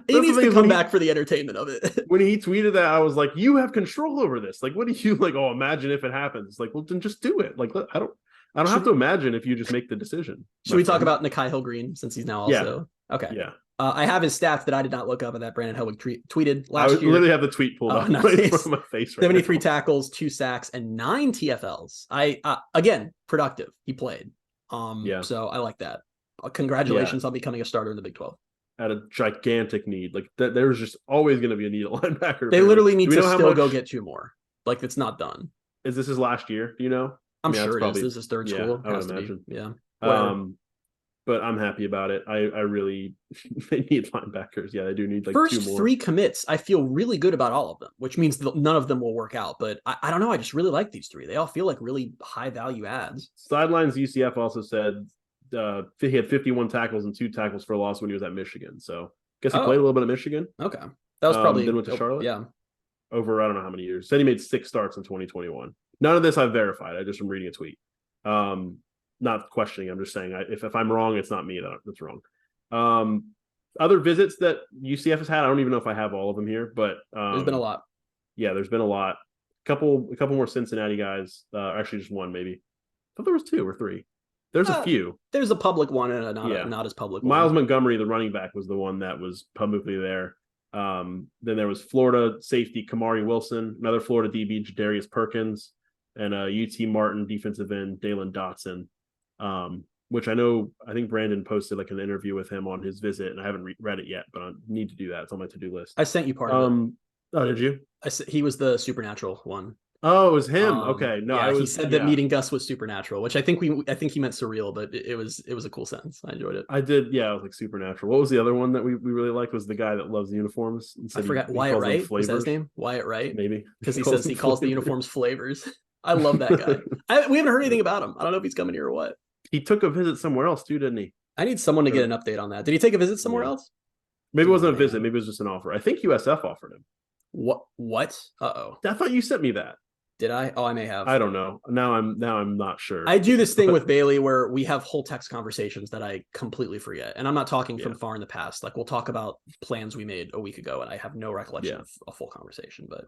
He needs to come back for the entertainment of it. When he tweeted that, I was like, you have control over this. Like, what do you like? Oh, imagine if it happens. Like, well, then just do it. Like, I don't have to imagine if you just make the decision. Should we talk about Nikhai Hill-Green since he's now also? Yeah. Okay. Yeah. I have his stats that I did not look up and that Brandon Helwig tweeted last year. I literally have the tweet pulled up nice. from my face right 73 now. Tackles, 2 sacks, and 9 TFLs. Again, productive. He played. So I like that. Congratulations on becoming a starter in the Big 12. At a gigantic need. Like there's just always going to be a need at linebacker. They literally need to still go get 2 more. Like it's not done. Is this his last year? Do you know? I'm sure it is. This is his third school. I would imagine. Yeah. But I'm happy about it. I really they need linebackers. Yeah, they do need like first 2 more. 3 commits. I feel really good about all of them, which means none of them will work out. But I don't know. I just really like these 3. They all feel like really high value ads. Sidelines UCF also said he had 51 tackles and 2 tackles for a loss when he was at Michigan. So I guess he played a little bit of Michigan. Okay, that was probably then went to Charlotte. Yeah, over I don't know how many years. Said he made 6 starts in 2021. None of this I've verified. I just am reading a tweet. Not questioning. I'm just saying if I'm wrong, it's not me that's wrong. Other visits that UCF has had, I don't even know if I have all of them here, but there's been a lot. Yeah, there's been a lot. A couple more Cincinnati guys. Actually, just one maybe. I thought there was 2 or 3. There's a few. There's a public one and not as public one. Miles Montgomery, the running back, was the one that was publicly there. Then there was Florida safety Kamari Wilson, another Florida DB Jadarius Perkins, and UT Martin defensive end Dalen Dotson. Which I think Brandon posted like an interview with him on his visit, and I haven't read it yet, but I need to do that. It's on my to-do list. I sent you part of it. Oh, did you? He was the supernatural one. Oh, it was him. Okay, no, he said that meeting Gus was supernatural, which I think he meant surreal, but it was a cool sentence. I enjoyed it. I did, yeah. It was like supernatural. What was the other one that we really liked? Was the guy that loves the uniforms? I forgot. Wyatt Wright. Was that his name? Wyatt Wright. Maybe because he says he calls the uniforms flavors. I love that guy. We haven't heard anything about him. I don't know if he's coming here or what. He took a visit somewhere else too, didn't he? I need someone to get an update on that. Did he take a visit somewhere else? Maybe it wasn't a visit. Maybe it was just an offer. I think USF offered him. What? Uh-oh. I thought you sent me that. Did I? Oh, I may have. I don't know. Now I'm not sure. I do this thing with Bailey where we have whole text conversations that I completely forget. And I'm not talking from far in the past. Like we'll talk about plans we made a week ago and I have no recollection of a full conversation. But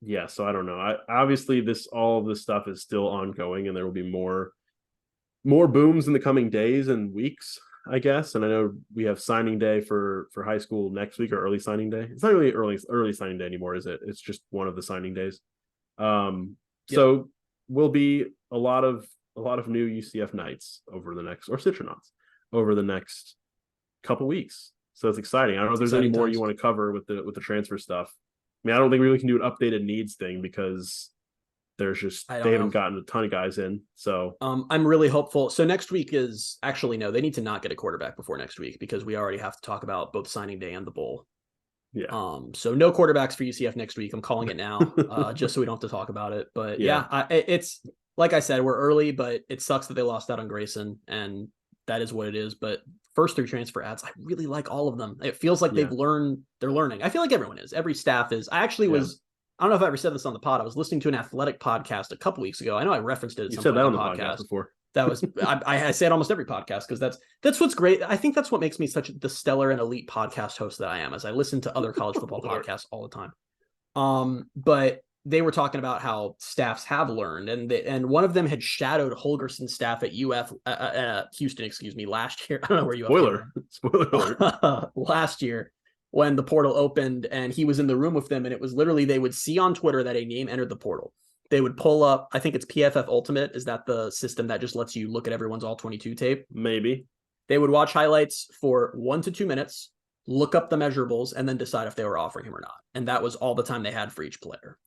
yeah, so I don't know. Obviously all of this stuff is still ongoing and there will be more booms in the coming days and weeks, I guess. And I know we have signing day for high school next week, or early signing day. It's not really early signing day anymore, is it? It's just one of the signing days. So will be a lot of new UCF nights over the next, or Citronauts over the next couple weeks. So it's exciting. I don't know if there's any more you want to cover with the transfer stuff. I mean, I don't think we really can do an updated needs thing because there's just they haven't gotten a ton of guys in. So I'm really hopeful. So next week is actually they need to not get a quarterback before next week because we already have to talk about both signing day and the bowl. Yeah. So no quarterbacks for UCF next week. I'm calling it now, just so we don't have to talk about it. But it's like I said, we're early, but it sucks that they lost out on Grayson, and that is what it is. But first 3 transfer ads, I really like all of them. It feels like they're learning. I feel like everyone is. Every staff is. I actually was. I don't know if I ever said this on the pod. I was listening to an athletic podcast a couple weeks ago. I know I referenced it. You said that on the podcast before. That was I say it almost every podcast because that's what's great. I think that's what makes me such the stellar and elite podcast host that I am, as I listen to other college football podcasts all the time. But they were talking about how staffs have learned, and one of them had shadowed Holgerson's staff at Houston, last year. I don't know where Spoiler alert. Last year when the portal opened, and he was in the room with them, and it was literally they would see on Twitter that a name entered the portal. They would pull up, I think it's PFF Ultimate. Is that the system that just lets you look at everyone's all 22 tape? Maybe. They would watch highlights for 1 to 2 minutes, look up the measurables, and then decide if they were offering him or not. And that was all the time they had for each player.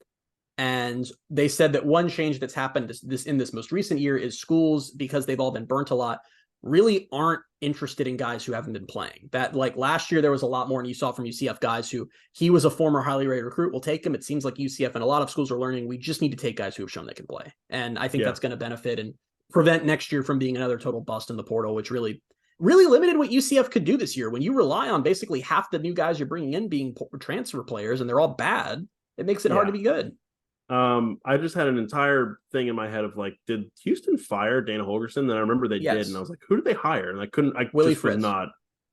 And they said that one change that's happened in this most recent year is schools, because they've all been burnt a lot, really aren't interested in guys who haven't been playing. That, like last year, there was a lot more, and you saw from UCF guys who he was a former highly rated recruit. We'll take him. It seems like UCF and a lot of schools are learning we just need to take guys who have shown they can play. And I think that's going to benefit. And prevent next year from being another total bust in the portal, which really limited what UCF could do this year. When you rely on basically half the new guys you're bringing in being transfer players and they're all bad, it makes it hard to be good. I just had an entire thing in my head of like, did Houston fire Dana Holgorsen? Then I remember they did, and I was like, who did they hire? And Willie Fritz. Was not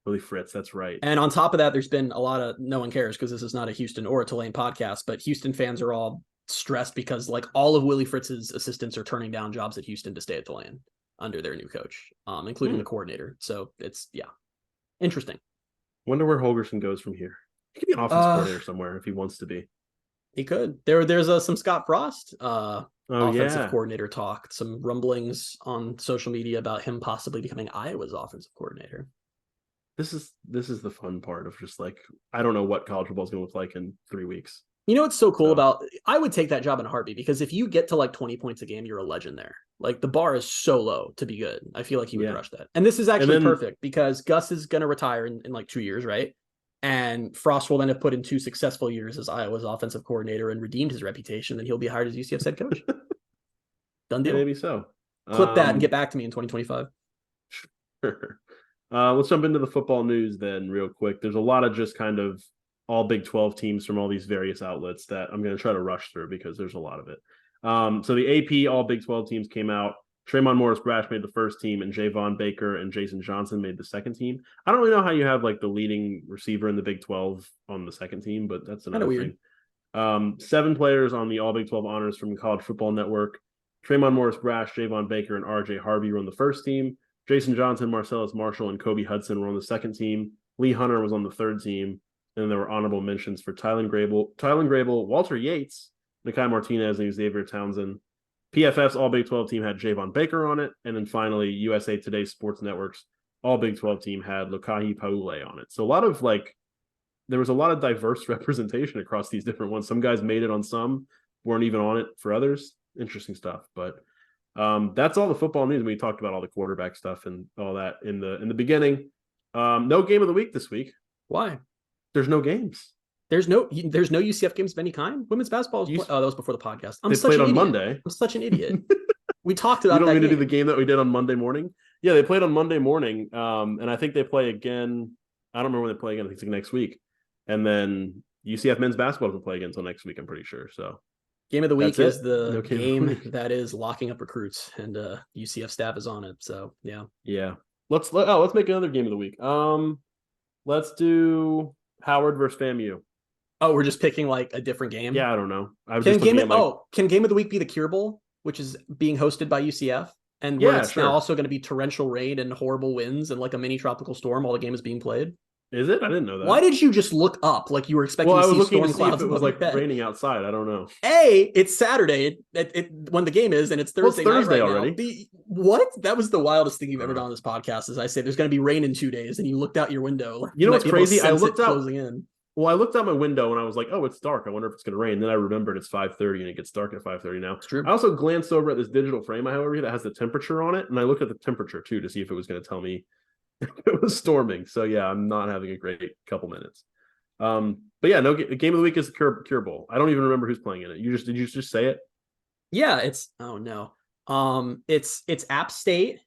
Willie Fritz. That's right. And on top of that, there's been a lot of, no one cares because this is not a Houston or a Tulane podcast, but Houston fans are all stressed because like all of Willie Fritz's assistants are turning down jobs at Houston to stay at Tulane under their new coach, including the coordinator. So it's, interesting. Wonder where Holgorsen goes from here. He could be an offensive coordinator somewhere if he wants to be. He could. There's some Scott Frost offensive coordinator talk, some rumblings on social media about him possibly becoming Iowa's offensive coordinator. This is the fun part of just like, I don't know what college football is going to look like in 3 weeks. You know what's so cool about, I would take that job in a heartbeat, because if you get to like 20 points a game, you're a legend there. Like the bar is so low to be good. I feel like he would crush that. And this is actually perfect because Gus is going to retire in like 2 years, right? And Frost will then have put in 2 successful years as Iowa's offensive coordinator and redeemed his reputation. Then he'll be hired as UCF's head coach. Done deal. Maybe so. Clip that and get back to me in 2025. Sure. Let's jump into the football news then real quick. There's a lot of just kind of all Big 12 teams from all these various outlets that I'm going to try to rush through because there's a lot of it. So the AP all Big 12 teams came out. Tremont Morris-Brash made the first team, and Javon Baker and Jason Johnson made the second team. I don't really know how you have like the leading receiver in the Big 12 on the second team, but that's another thing. 7 players on the all Big 12 honors from the College Football Network. Tremont Morris-Brash, Javon Baker, and RJ Harvey were on the first team. Jason Johnson, Marcellus Marshall, and Kobe Hudson were on the second team. Lee Hunter was on the third team. And then there were honorable mentions for Tylen Grable, Walter Yates, Nakai Martinez, and Xavier Townsend. PFF's All Big 12 team had Javon Baker on it. And then finally, USA Today Sports Network's All Big 12 team had Lokahi Paule on it. So there was a lot of diverse representation across these different ones. Some guys made it on some, weren't even on it for others. Interesting stuff. But that's all the football news. We talked about all the quarterback stuff and all that in the beginning. No game of the week this week. Why? There's no games. There's no UCF games of any kind. Women's basketball that was before the podcast. They played on Monday. I'm such an idiot. We talked about that. You don't mean to do the game that we did on Monday morning? Yeah, they played on Monday morning. And I think they play again. I don't remember when they play again. I think it's like next week. And then UCF men's basketball doesn't play again until next week, I'm pretty sure. So game of the week is the game that is locking up recruits, and UCF staff is on it. So yeah. Let's make another game of the week. Let's do Howard versus FAMU. Oh, we're just picking like a different game? Yeah, I don't know. Can game of the week be the Cure Bowl, which is being hosted by UCF? And where it's now also going to be torrential rain and horrible winds and like a mini tropical storm while the game is being played? Is it? I didn't know that. Why did you just look up like you were expecting to see storm clouds? It was like raining outside. I don't know. It's Saturday when the game is, and it's Thursday. It's Thursday night already. What? That was the wildest thing you've ever done on this podcast. Is I say there's going to be rain in 2 days, and you looked out your window. Like, you know what's crazy? I looked out closing in. Well, I looked out my window and I was like, "Oh, it's dark. I wonder if it's going to rain." Then I remembered it's 5:30 and it gets dark at 5:30 now. It's true. I also glanced over at this digital frame I have over here that has the temperature on it, and I looked at the temperature too to see if it was going to tell me it was storming. So yeah, I'm not having a great couple minutes. But yeah, the game of the week is the Cure Bowl. I don't even remember who's playing in it. Did you just say it? Yeah, it's it's App State.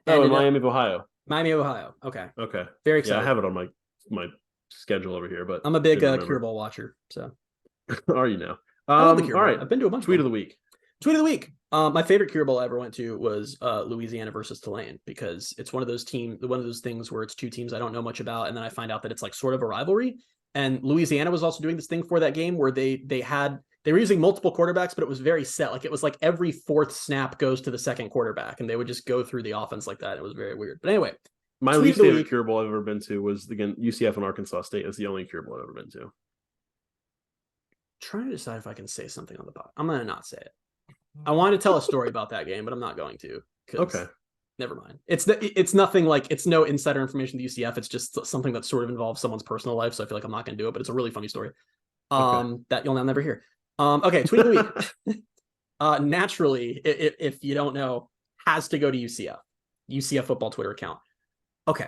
In Miami of Ohio. Miami, Ohio. Okay. Very excited. Yeah, I have it on my schedule over here, but I'm a big Cure Bowl watcher. So are you now? I love the Cure Bowl. All right, I've been to a bunch. Tweet of the week. My favorite Cure Bowl I ever went to was Louisiana versus Tulane, because it's one of those things where it's two teams I don't know much about, and then I find out that it's like sort of a rivalry. And Louisiana was also doing this thing for that game where they were using multiple quarterbacks, but it was very set. Like it was like every fourth snap goes to the second quarterback, and they would just go through the offense like that. It was very weird. But anyway, my least favorite Cure Bowl I've ever been to was again UCF and Arkansas State. That's the only Cure Bowl I've ever been to. Trying to decide if I can say something on the pod. I'm gonna not say it. I want to tell a story about that game, but I'm not going to. Okay. Never mind. It's nothing like, it's no insider information to UCF. It's just something that sort of involves someone's personal life. So I feel like I'm not going to do it, but it's a really funny story that you'll never hear. Okay. Tweet of the week. Naturally, if you don't know, has to go to UCF football Twitter account. Okay.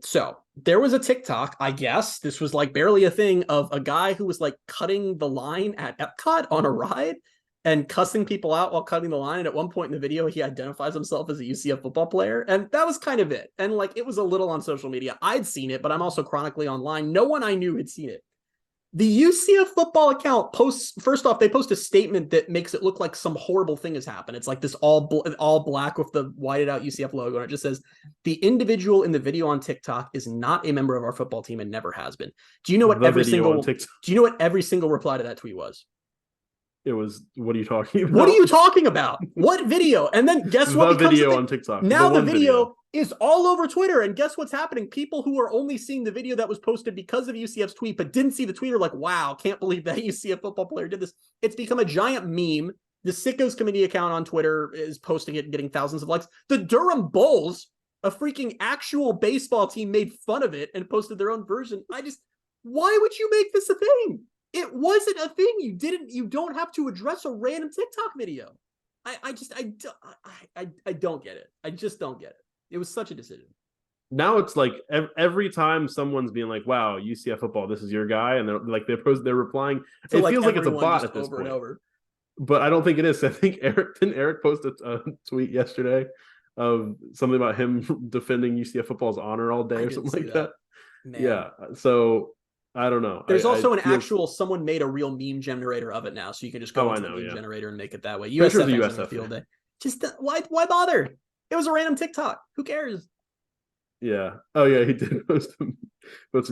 So there was a TikTok, I guess this was like barely a thing, of a guy who was like cutting the line at Epcot on a ride. and cussing people out while cutting the line. And at one point in the video, he identifies himself as a UCF football player. And that was kind of it. And like, it was a little on social media. I'd seen it, but I'm also chronically online. No one I knew had seen it. The UCF football account posts, first off, they post a statement that makes it look like some horrible thing has happened. It's like this all black with the whited out UCF logo. And it just says, the individual in the video on TikTok is not a member of our football team and never has been. Do you know what every single reply to that tweet was? It was, what are you talking about? What are you talking about? What video? And then guess what? The video on TikTok. Now the video is all over Twitter. And guess what's happening? People who are only seeing the video that was posted because of UCF's tweet, but didn't see the tweet are like, wow, can't believe that UCF football player did this. It's become a giant meme. The Sickos Committee account on Twitter is posting it and getting thousands of likes. The Durham Bulls, a freaking actual baseball team, made fun of it and posted their own version. Why would you make this a thing? It wasn't a thing. You don't have to address a random TikTok video. I don't get it. I just don't get it. It was such a decision. Now it's like every time someone's being like, wow, UCF football, this is your guy. And they're replying. So it feels like it's a bot at this point. But I don't think it is. I think Eric posted a tweet yesterday of something about him defending UCF football's honor all day or something like that. Man. Yeah. So I don't know. There's also actual, someone made a real meme generator of it now, so you can just go into the meme generator and make it that way. USF field day. Just why bother? It was a random TikTok. Who cares? Yeah. Oh yeah, he did post to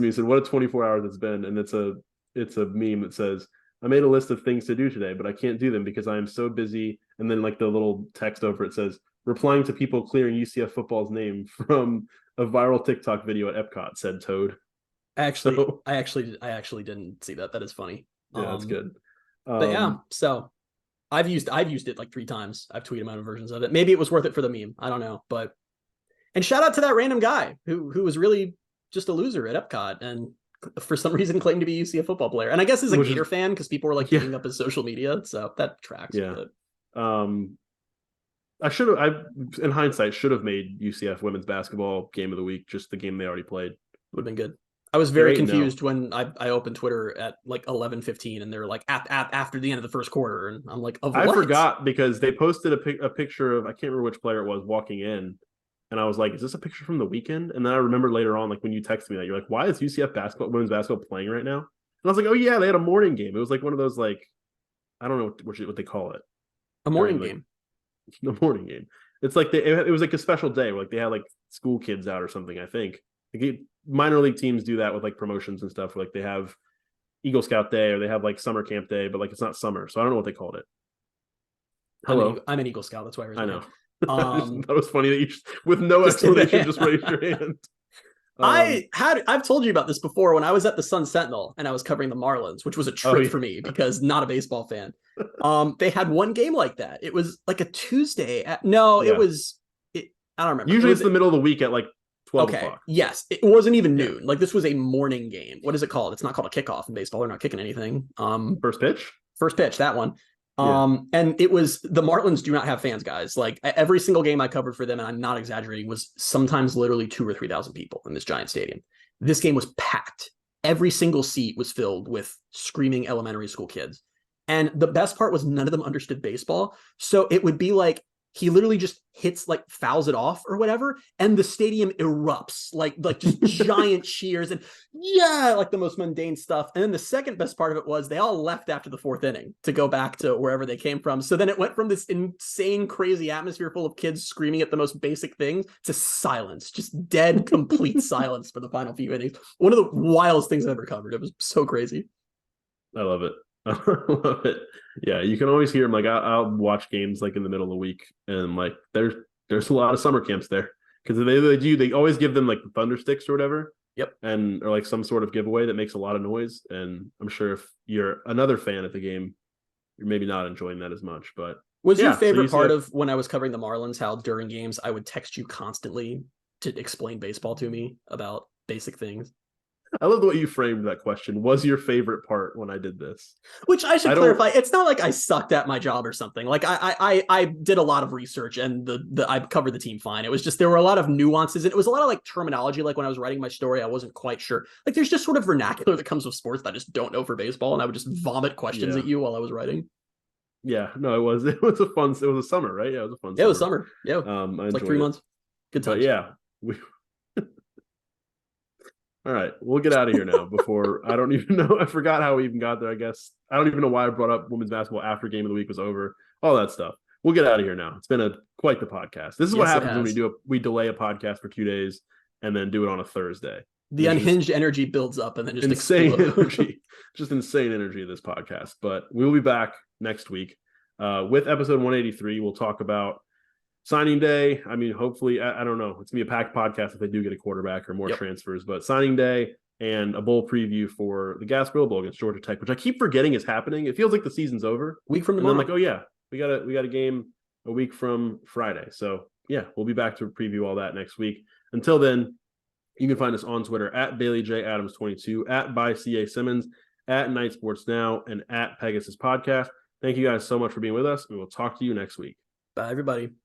me. He said, "What a 24 hours it's been," and it's a meme that says, "I made a list of things to do today, but I can't do them because I am so busy." And then like the little text over it says, "Replying to people clearing UCF football's name from a viral TikTok video at Epcot," said Toad. I actually didn't see that. That is funny. Yeah, that's good. But yeah, so I've used it like 3 times. I've tweeted my own versions of it. Maybe it was worth it for the meme. I don't know. And shout out to that random guy who was really just a loser at Epcot and for some reason claimed to be a UCF football player. And I guess he's a Gator fan because people were like hitting up his social media. So that tracks. Yeah. In hindsight, should have made UCF women's basketball game of the week, just the game they already played. Would have been good. I was very confused when I opened Twitter at like 11:15 and they're like after the end of the first quarter. And I'm like, I forgot because they posted a picture of, I can't remember which player it was walking in. And I was like, is this a picture from the weekend? And then I remember later on, like when you texted me that, you're like, why is UCF women's basketball playing right now? And I was like, oh yeah, they had a morning game. It was like one of those, like, I don't know what they call it. A morning game. The morning game. It's like it was like a special day where like they had like school kids out or something, I think. Like minor league teams do that with like promotions and stuff. Like they have Eagle Scout Day or they have like summer camp day, but like it's not summer. So I don't know what they called it. Hello. I'm an Eagle Scout. That's why I know. That was funny that you with no explanation just raised your hand. I've told you about this before when I was at the Sun Sentinel and I was covering the Marlins, which was a trip for me because not a baseball fan. They had one game like that. It was like a Tuesday. I don't remember. Usually it's the middle of the week at like 12 o'clock. Yes. It wasn't even noon. Like this was a morning game. What is it called? It's not called a kickoff in baseball. They're not kicking anything. First pitch, that one. And it was, the Marlins do not have fans, guys. Like every single game I covered for them, and I'm not exaggerating, was sometimes literally 2,000 or 3,000 people in this giant stadium. This game was packed. Every single seat was filled with screaming elementary school kids. And the best part was none of them understood baseball. So it would be like, he literally just fouls it off or whatever, and the stadium erupts like just giant cheers and like the most mundane stuff. And then the second best part of it was they all left after the 4th inning to go back to wherever they came from. So then it went from this insane, crazy atmosphere full of kids screaming at the most basic things to silence, just dead, complete silence for the final few innings. One of the wildest things I've ever covered. It was so crazy. I love it. I love it. Yeah, you can always hear them. Like I'll watch games like in the middle of the week, and like there's a lot of summer camps there because they always give them like the thunder sticks or whatever. Yep. And or like some sort of giveaway that makes a lot of noise. And I'm sure if you're another fan at the game, you're maybe not enjoying that as much. But was your favorite part of when I was covering the Marlins how during games I would text you constantly to explain baseball to me about basic things? I love the way you framed that question. Was your favorite part when I did this? Which I should clarify. It's not like I sucked at my job or something. Like I did a lot of research and I covered the team fine. It was just there were a lot of nuances and it was a lot of like terminology. Like when I was writing my story, I wasn't quite sure. Like there's just sort of vernacular that comes with sports that I just don't know for baseball, and I would just vomit questions at you while I was writing. Yeah, no, it was it was a summer, right? Yeah, it was a fun Yeah, it was summer. summer. Yeah, I it's like enjoyed 3 it. months. Good But times. yeah, we all right, we'll get out of here now before I don't even know. I forgot how we even got there, I guess. I don't even know why I brought up women's basketball after game of the week was over. All that stuff. We'll get out of here now. It's been quite the podcast. This is what Yes, it happens when has. we delay a podcast for 2 days and then do it on a Thursday. The unhinged energy builds up and then just insane explodes. energy. Just insane energy of this podcast. But we will be back next week with episode 183. We'll talk about signing day. I mean, hopefully, I don't know. It's going to be a packed podcast if they do get a quarterback or more transfers. But signing day and a bowl preview for the Gasparilla Bowl against Georgia Tech, which I keep forgetting is happening. It feels like the season's over. Week from tomorrow. And I'm like, tomorrow. oh, yeah, we got a game a week from Friday. So, yeah, we'll be back to preview all that next week. Until then, you can find us on Twitter at BaileyJAdams22, at @ByCASimmons, at Night Sports Now, and at Pegasus Podcast. Thank you guys so much for being with us. We will talk to you next week. Bye, everybody.